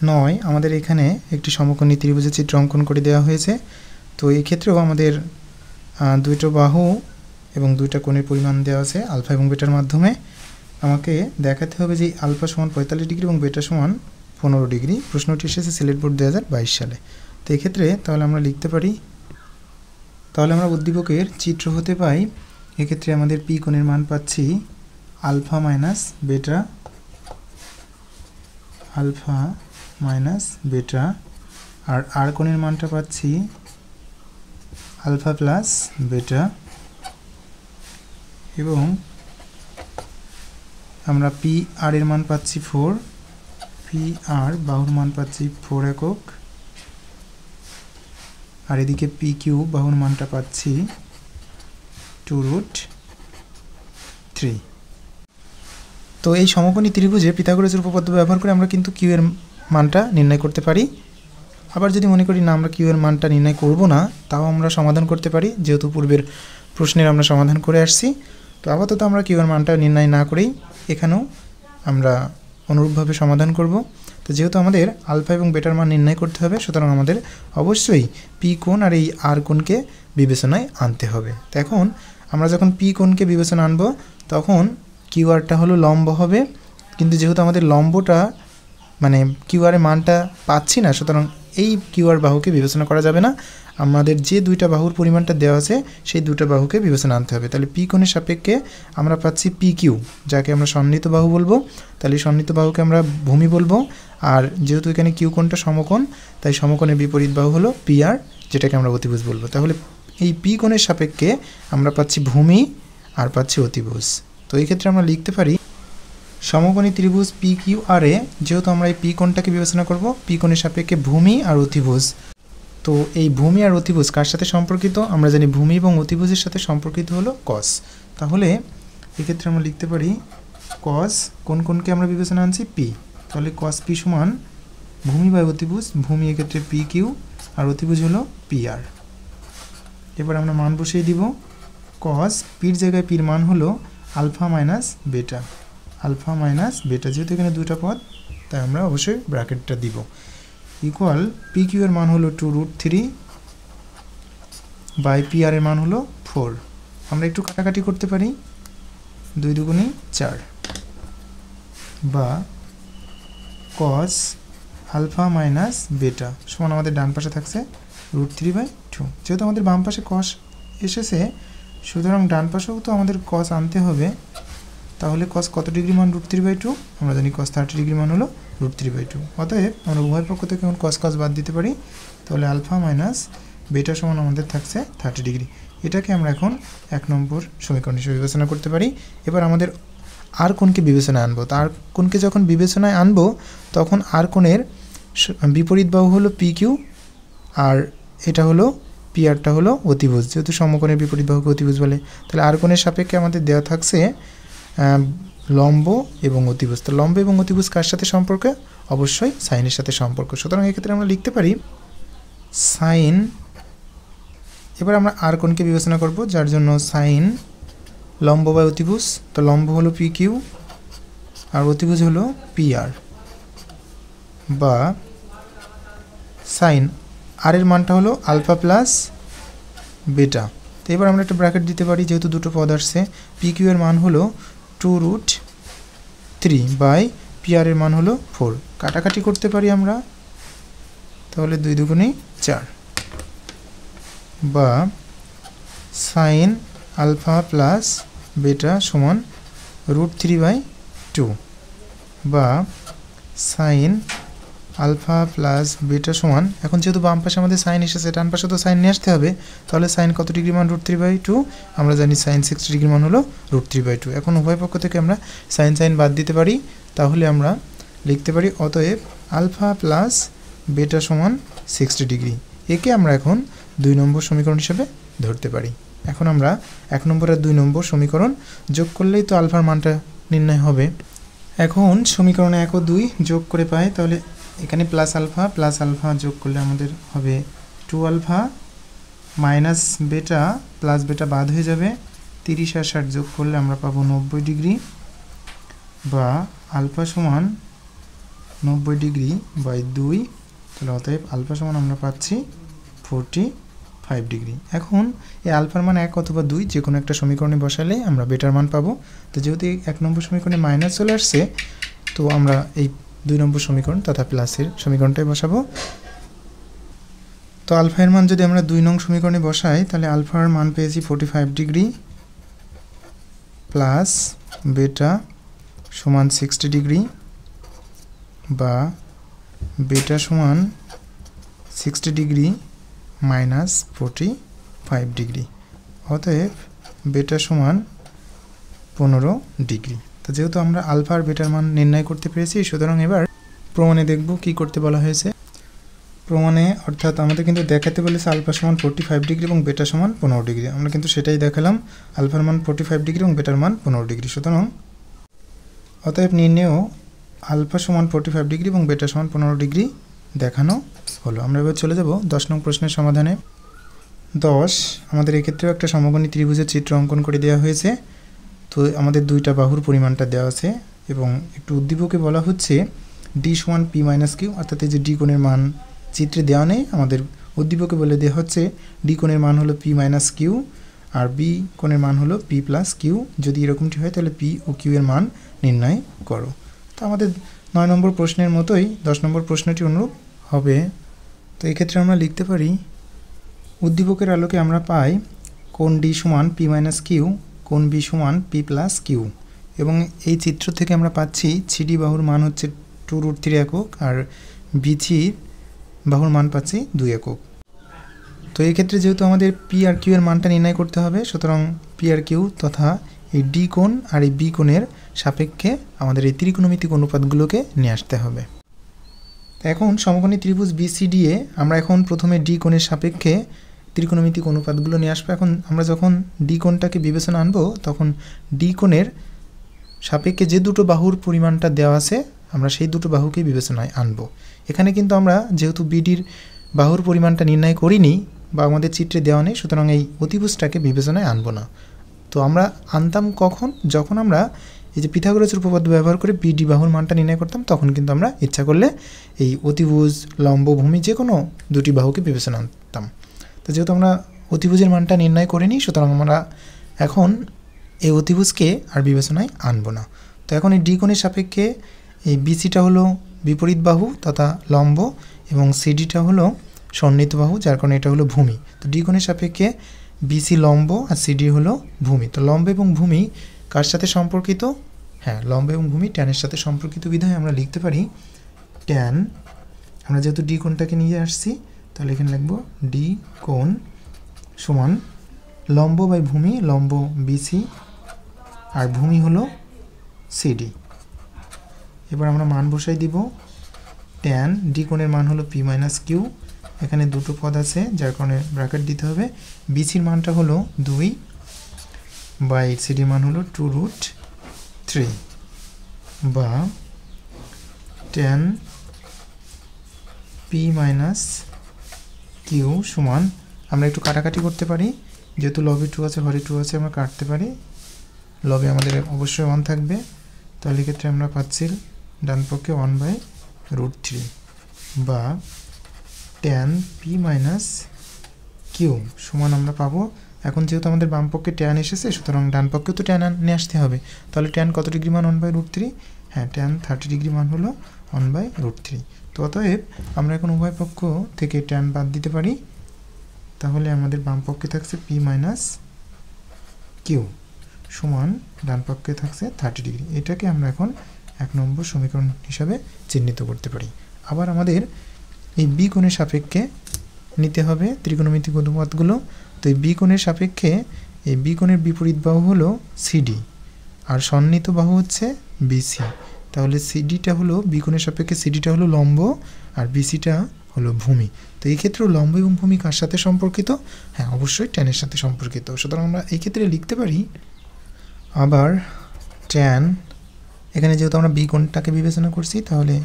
9 আমাদের এখানে একটি সমকোণী ত্রিভুজের চিত্র অঙ্কন করে দেওয়া হয়েছে। তো এই ক্ষেত্রেও আমাদের দুইটা বাহু এবং দুইটা কোণের পরিমাণ দেওয়া আছে আলফা এবং বেটার মাধ্যমে। আমাকে দেখাতে হবে যে আলফা সমান 45 ডিগ্রি এবং বেটা সমান 15 ডিগ্রি। প্রশ্নটি এসেছে সিলেট বোর্ড 2022 সালে। তো এক্ষেত্রে তাহলে আমরা লিখতে পারি, তাহলে আমরা উদ্দীপকের চিত্র হতে পাই, এক্ষেত্রে আমাদের পি কোণের মান পাচ্ছি alpha minus beta, alpha minus beta, আর আর কোণের মানটা পাচ্ছি আলফা প্লাস বেটা, এবং আমরা পি আর এর মান পাচ্ছি 4, পি আর বাহুর মান পাচ্ছি 4 একক, আর এদিকে পি কিউ বাহুর মানটা পাচ্ছি 2√3। তো এই সমকোণী ত্রিভুজে পিথাগোরাসের উপপাদ্য ব্যবহার করে আমরা কিন্তু কিউ এর মানটা নির্ণয় করতে পারি। আবার যদি মনে করি না আমরা কিউ এর মানটা নির্ণয় করব না, তাও আমরা সমাধান করতে পারি, যেহেতু পূর্বের প্রশ্নের আমরা সমাধান করে আসছি। তো আপাতত আমরা কিউ এর মানটা নির্ণয় না করেই এখানেও আমরা অনুরূপভাবে সমাধান করব। তো যেহেতু আমাদের আলফা এবং বেটার মান নির্ণয় করতে হবে, সুতরাং আমাদের অবশ্যই পি কোণ আর এই আর কোণকে বিবেচনায় আনতে হবে। তো এখন আমরা যখন পি কোণকে বিবেচনা আনবো তখন কিউ আরটা হলো লম্ব হবে, কিন্তু যেহেতু আমাদের লম্বটা মানে কিউ আর এর মানটা পাচ্ছি না, সুতরাং এই কিউ আর বাহুকে বিবেচনা করা যাবে না। আমাদের যে দুইটা বাহুর পরিমাণটা দেওয়া আছে সেই দুটো বাহুকে বিবেচনা আনতে হবে। তাহলে পি কোণের সাপেক্ষে আমরা পাচ্ছি পি কিউ, যাকে আমরা সন্নিহিত বাহু বলবো। তাহলে সন্নিহিত বাহুকে আমরা ভূমি বলবো, আর যেহেতু এখানে কিউ কোণটা সমকোণ, তাই সমকোণের বিপরীত বাহু হলো পি আর, যেটাকে আমরা অতিভুজ বলবো। তাহলে এই পি কোণের সাপেক্ষে আমরা পাচ্ছি ভূমি আর পাচ্ছি অতিভুজ। তো এই ক্ষেত্রে আমরা লিখতে পারি সমকোণী ত্রিভুজ পি কিউ আর এ, যেহেতু আমরা এই পি কোণটাকে বিবেচনা করব, পি কোণের সাপেক্ষে ভূমি আর অতিভুজ। তো এই ভূমি আর অতিভুজ কার সাথে সম্পর্কিত? আমরা জানি ভূমি এবং অতিভুজের সাথে সম্পর্কিত হলো কস। তাহলে এক্ষেত্রে আমরা লিখতে পারি কস কোন কোণকে আমরা বিবেচনা আনছি? পি। তাহলে কস পি সমান ভূমি বাই অতিভুজ, ভূমি এক্ষেত্রে পি কিউ আর অতিভুজ হলো পি আর। এবার আমরা মান বসিয়ে দিব। কস পির জায়গায় পির মান হলো alpha minus beta, alpha minus beta, যেহেতু এখানে দুটো পদ তাই আমরা অবশ্যই ব্র্যাকেটটা দিব, ইকুয়াল পি কিউ এর মান হলো 2√3 বাই পি আর এর মান হলো 4। আমরা একটু কাটাকাটি করতে পারি, 2 দুগুণে 4, বা কস আলফা মাইনাস বেটা সমান আমাদের ডান পাশে থাকছে √3/2। যেহেতু আমাদের বাম পাশে কস এসেছে, সুতরাং ডান পাশেও তো আমাদের কস আনতে হবে। তাহলে কস কত ডিগ্রি মান? √3/2। আমরা জানি কস 30 ডিগ্রি মান হলো √3/2। অতএব আমরা উভয় পক্ষ থেকে এখন কস কস বাদ দিতে পারি। তাহলে আলফা মাইনাস বেটা সমান আমাদের থাকছে 30 ডিগ্রি। এটাকে আমরা এখন 1 নম্বর সমীকরণ হিসেবে বিবেচনা করতে পারি। এবার আমাদের আর কোণকে বিবেচনায় আনবো। তো আর কোণকে যখন বিবেচনায় আনবো তখন আর কোণের বিপরীত বাহু হলো পি কিউ, আর এটা হলো পি আরটা হলো অতিভুজ, যেহেতু সমকোণের বিপরীত বাহুকে অতিভুজ বলে। তাহলে আর কোণের সাপেক্ষে আমাদের দেওয়া থাকছে লম্ব এবং অতিভুজ। তো লম্ব এবং অতিভুজ কার সাথে সম্পর্ক? অবশ্যই সাইনের সাথে সম্পর্ক। সুতরাং এক্ষেত্রে আমরা লিখতে পারি সাইন। এবার আমরা আর কোণকে বিবেচনা করব, যার জন্য সাইন লম্ব বা অতিভুজ। তো লম্ব হলো পি কিউ আর অতিভুজ হলো পি আর, বা সাইন আর এর মানটা হলো আলফা প্লাস বেটা। তো এবার আমরা একটা ব্র্যাকেট দিতে পারি, যেহেতু দুটো পদ আসছে। পি কিউ এর মান হলো 2√3 বাই পি আর এর মান হলো 4। কাটাকাটি করতে পারি আমরা, তাহলে 2 দুগুণে 4, বা সাইন আলফা প্লাস বেটা সমান √3/2, বা সাইন আলফা প্লাস বেটা সমান, এখন যেহেতু বাম পাশে আমাদের সাইন এসেছে, ডান পাশে তো সাইন নিয়ে আসতে হবে। তাহলে সাইন কত ডিগ্রি মান? √3/2। আমরা জানি সাইন 60 ডিগ্রি মান হলো √3/2। এখন উভয় পক্ষ থেকে আমরা সাইন সাইন বাদ দিতে পারি। তাহলে আমরা লিখতে পারি অতএব আলফা প্লাস বেটা সমান 60 ডিগ্রি। একে আমরা এখন 2 নম্বর সমীকরণ হিসেবে ধরতে পারি। এখন আমরা 1 নম্বর আর 2 নম্বর সমীকরণ যোগ করলেই তো আলফার মানটা নির্ণয় হবে। এখন সমীকরণে 1 ও 2 যোগ করে পাই, তাহলে এখানে প্লাস আলফা যোগ করলে আমাদের হবে 2 আলফা মাইনাস বেটা প্লাস বেটা বাদ হয়ে যাবে, 30 আর 60 যোগ করলে আমরা পাবো 90 ডিগ্রি, বা আলফা সমান 90 ডিগ্রি বাই 2, তাহলে অতএব আলফা সমান আমরা পাচ্ছি 45 ডিগ্রি। এখন এই আলফার মান 1 অথবা 2 যে কোনো একটা সমীকরণে বসালে আমরা বেটার মান পাবো। তো যেহেতু 1 নম্বর সমীকরণে মাইনাস চলে আসছে, তো আমরা এই 2 নম্বর সমীকরণ তথা প্লাসের সমীকরণটাই বসাবো। তো আলফা এর মান যদি আমরা 2 নং সমীকরণে বসাই, তাহলে আলফার মান পেয়েছি 45 ডিগ্রি প্লাস বেটা সমান 60 ডিগ্রি, বা বেটা সমান 60 ডিগ্রি মাইনাস 45 ডিগ্রি, অতএব বেটা সমান 15 ডিগ্রি। তো যেহেতু আমরা আলফা আর বেটার মান নির্ণয় করতে পেরেছি, সুতরাং এবার প্রমাণে দেখব কি করতে বলা হয়েছে। প্রমাণে অর্থাৎ আমাদের কিন্তু দেখাতে বলেছে আলফা সমান 45 ডিগ্রি এবং বেটা সমান 15 ডিগ্রি। আমরা কিন্তু সেটাই দেখালাম, আলফার মান 45 ডিগ্রি এবং বেটার মান 15 ডিগ্রি। সুতরাং অতএব নির্ণেয় আলফা সমান 45 ডিগ্রি এবং বেটা সমান 15 ডিগ্রি দেখানো হলো। আমরা এবার চলে যাব 10 নং প্রশ্নের সমাধানে। 10 আমাদের এক্ষেত্রেও একটা সমকোণী ত্রিভুজের চিত্র অঙ্কন করে দেওয়া হয়েছে। তো আমাদের দুইটা বাহুর পরিমাণটা দেওয়া আছে এবং একটু উদ্দীপকে বলা হচ্ছে ডি সমান পি মাইনাস কিউ, অর্থাৎ এই যে ডি কোণের মান চিত্রে দেওয়া নেই, আমাদের উদ্দীপকে বলে দেওয়া হচ্ছে ডি কোণের মান হলো P minus Q R B কোণের মান হলো পি প্লাস কিউ। যদি এরকমটি হয় তাহলে পি ও কিউ এর মান নির্ণয় করো। তো আমাদের 9 নম্বর প্রশ্নের মতোই 10 নম্বর প্রশ্নটি অনুরূপ হবে। তো এক্ষেত্রে আমরা লিখতে পারি উদ্দীপকের আলোকে আমরা পাই কোণ ডি সমান পি মাইনাস কিউ, কোণ বি সমান পি প্লাস কিউ, এবং এই চিত্র থেকে আমরা পাচ্ছি সিডি বাহুর মান হচ্ছে 2√3 একক আর বিসি বাহুর মান পাচ্ছি 2 একক। তো এই ক্ষেত্রে যেহেতু আমাদের পি আর কিউ এর মানটা নির্ণয় করতে হবে, সুতরাং পি আর কিউ তথা এই ডি কোণ আর এই বি কোণের সাপেক্ষে আমাদের এই ত্রিকোণমিতিক অনুপাতগুলোকে নিয়ে আসতে হবে। এখন সমকোণী ত্রিভুজ বিসিডি এ আমরা এখন প্রথমে ডি কোণের সাপেক্ষে ত্রিকোণমিতিক অনুপাতগুলো নিয়ে আসবো। এখন আমরা যখন ডি কোণটাকে বিবেচনা আনবো, তখন ডি কোণের সাপেক্ষে যে দুটো বাহুর পরিমাণটা দেওয়া আছে আমরা সেই দুটো বাহুকে বিবেচনায় আনবো। এখানে কিন্তু আমরা যেহেতু বিডির বাহুর পরিমাণটা নির্ণয় করিনি বা আমাদের চিত্রে দেওয়া নেই, সুতরাং এই অতিভুজটাকে বিবেচনায় আনবো না। তো আমরা আনতাম কখন? যখন আমরা এই যে পিথাগোরাসের উপপাদ্য ব্যবহার করে বিডি বাহুর মানটা নির্ণয় করতাম, তখন কিন্তু আমরা ইচ্ছা করলে এই অতিভুজ, লম্ব, ভূমি যে কোনো দুটি বাহুকে বিবেচনা আনতাম। তো যেহেতু আমরা অতিভুজের মানটা নির্ণয় করিনি, সুতরাং আমরা এখন এই অতিভুজকে আর বিবেচনায় আনবো না। তো এখন এই ডি কোণের সাপেক্ষে এই বিসিটা হলো বিপরীত বাহু তথা লম্ব এবং সিডিটা হলো সন্নিহিত বাহু, যার কারণে এটা হলো ভূমি। তো ডি কোণের সাপেক্ষে বিসি লম্ব আর সিডি হলো ভূমি। তো লম্ব এবং ভূমি কার সাথে সম্পর্কিত? হ্যাঁ, লম্ব এবং ভূমি ট্যানের সাথে সম্পর্কিত বিধায় আমরা লিখতে পারি ট্যান, আমরা যেহেতু ডি কোণটাকে নিয়ে আসছি তাহলে এখানে লিখব ডি কোণ সমান লম্ব বাই ভূমি, লম্ব বিসি আর ভূমি হলো সিডি। এবার আমরা মান বসাই দিব। ট্যান ডি কোণের মান হলো পি মাইনাস কিউ, এখানে দুটো পদ আছে যার কারণে ব্র্যাকেট দিতে হবে। বিসির মানটা হলো 2 বাই সিডির মান হলো 2√3, বা ট্যান পি মাইনাস কিউ সমান, আমরা একটু কাটাকাটি করতে পারি, যেহেতু লবে 2 আছে হরে 2 আছে, আমরা কাটতে পারি। লবে আমাদের অবশ্যই 1 থাকবে, তাহলে এক্ষেত্রে আমরা পাচ্ছি ডান পক্ষে 1/√3, বা ট্যান পি মাইনাস কিউ সমান আমরা পাবো, এখন যেহেতু আমাদের বাম পক্ষে ট্যান এসেছে, সুতরাং ডান পক্ষেও তো ট্যান নিয়ে আসতে হবে। তাহলে ট্যান কত ডিগ্রি মান? 1/√3। হ্যাঁ, ট্যান 30 ডিগ্রি মান হলো 1/√3। তো অতএব আমরা এখন উভয় পক্ষ থেকে ট্যান বাদ দিতে পারি, তাহলে আমাদের বাম পক্ষে থাকছে পি মাইনাস কিউ সমান ডান পক্ষে থাকছে 30 ডিগ্রি। এটাকে আমরা এখন 1 নম্বর সমীকরণ হিসাবে চিহ্নিত করতে পারি। আবার আমাদের এই বি কোণের সাপেক্ষে নিতে হবে ত্রিকোণমিতিক অনুপাতগুলো। তো এই বি কোণের সাপেক্ষে এই বি কোণের বিপরীত বাহু হলো সিডি আর সন্নিহিত বাহু হচ্ছে বিসি। তাহলে সিডিটা হলো বি কোণের সাপেক্ষে সিডিটা হলো লম্ব আর বিসিটা হলো ভূমি। তো এই ক্ষেত্রেও লম্ব এবং ভূমি কার সাথে সম্পর্কিত? হ্যাঁ, অবশ্যই ট্যানের সাথে সম্পর্কিত। সুতরাং আমরা এই ক্ষেত্রে লিখতে পারি আবার ট্যান, এখানে যেহেতু আমরা বি কোণটাকে বিবেচনা করছি, তাহলে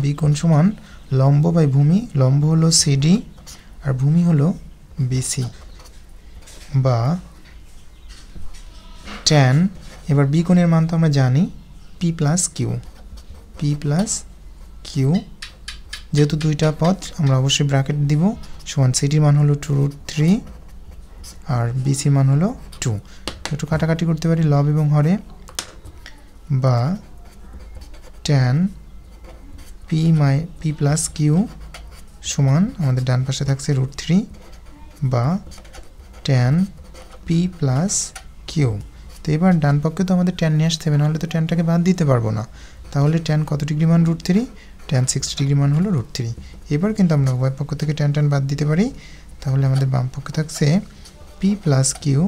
বি কোণ সমান লম্ব বাই ভূমি, লম্ব হলো সিডি আর ভূমি হলো বিসি, বা ট্যান, এবার বি কোণের মান তো আমরা জানি p plus q, p plus q, যেহেতু দুইটা পদ আমরা অবশ্যই ব্র্যাকেট দিব, সমান সিডির মান হলো 2√3 আর বিসির মান হলো 2। একটু কাটাকাটি করতে পারি লব এবং হরে, বা ট্যান পি প্লাস কিউ সমান আমাদের ডান পাশে থাকছে √3 বা ট্যান পি প্লাস কিউ। তো এবার ডান পক্ষে তো আমাদের ট্যান নিয়ে আসতে হবে, নাহলে তো ট্যানটাকে বাদ দিতে পারবো না। তাহলে ট্যান কত ডিগ্রি মান √3, ট্যান 60 ডিগ্রি মান হলো √3। এবার কিন্তু আমরা উভয় পক্ষ থেকে ট্যান বাদ দিতে পারি, তাহলে আমাদের বাম পক্ষে থাকছে পি প্লাস কিউ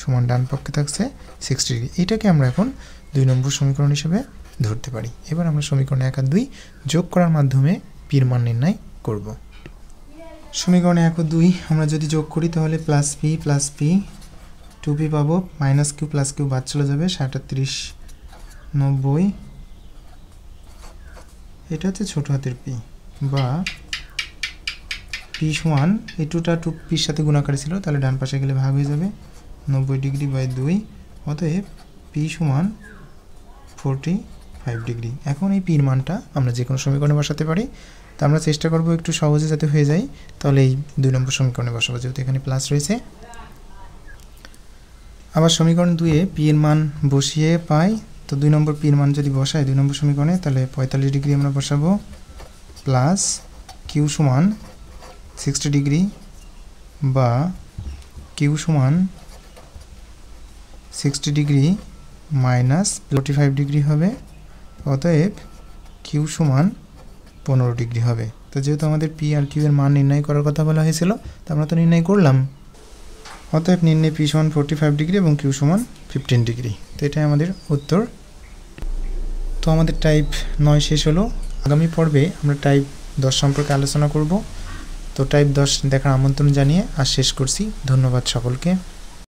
সমান ডান পক্ষে থাকছে 60 ডিগ্রি। এটাকে আমরা এখন 2 নম্বর সমীকরণ হিসেবে ধরতে পারি। এবার আমরা সমীকরণ 1 আর 2 যোগ করার মাধ্যমে পির মান নির্ণয় করব। সমীকরণে 1 ও 2 আমরা যদি যোগ করি তাহলে প্লাস পি 2p পাবো, মাইনাস কিউ প্লাস কিউ বাদ চলে যাবে, 37 90, এটা হচ্ছে ছোট হাতের পি, বা পি সমান এই 2টা 2pর সাথে গুণাকারে ছিল, তাহলে ডান পাশে গেলে ভাগ হয়ে যাবে 90 ডিগ্রি বাই 2, অতএব পি সমান 45 ডিগ্রি। এখন এই পির মানটা আমরা যে কোনো সমীকরণে বসাতে পারি, তা আমরা চেষ্টা করব একটু সহজে যাতে হয়ে যায়, তাহলে এই 2 নম্বর সমীকরণে বসাবো, যেহেতু এখানে প্লাস রয়েছে। আবার সমীকরণ 2-এ পি এর মান বসিয়ে পাই, তো 2 নম্বর পির মান যদি বসাই 2 নম্বর সমীকরণে, তাহলে 45 ডিগ্রি আমরা বসাবো, প্লাস কিউ সমান 60 ডিগ্রি, বা কিউ সমান 60 ডিগ্রি মাইনাস 45 ডিগ্রি হবে, অতএব কিউ সমান 15 ডিগ্রি হবে। তো যেহেতু আমাদের পি আর কিউ এর মান নির্ণয় করার কথা বলা হয়েছিল, তো আমরা তো নির্ণয় করলাম, অতএব নির্ণয় পি সমান 45 ডিগ্রি এবং কিউ সমান 15 ডিগ্রি। তো এটাই আমাদের উত্তর। তো আমাদের টাইপ 9 শেষ হলো। আগামী পর্বে আমরা টাইপ 10 সম্পর্কে আলোচনা করব। তো টাইপ 10 দেখার আমন্ত্রণ জানিয়ে আজ শেষ করছি। ধন্যবাদ সকলকে।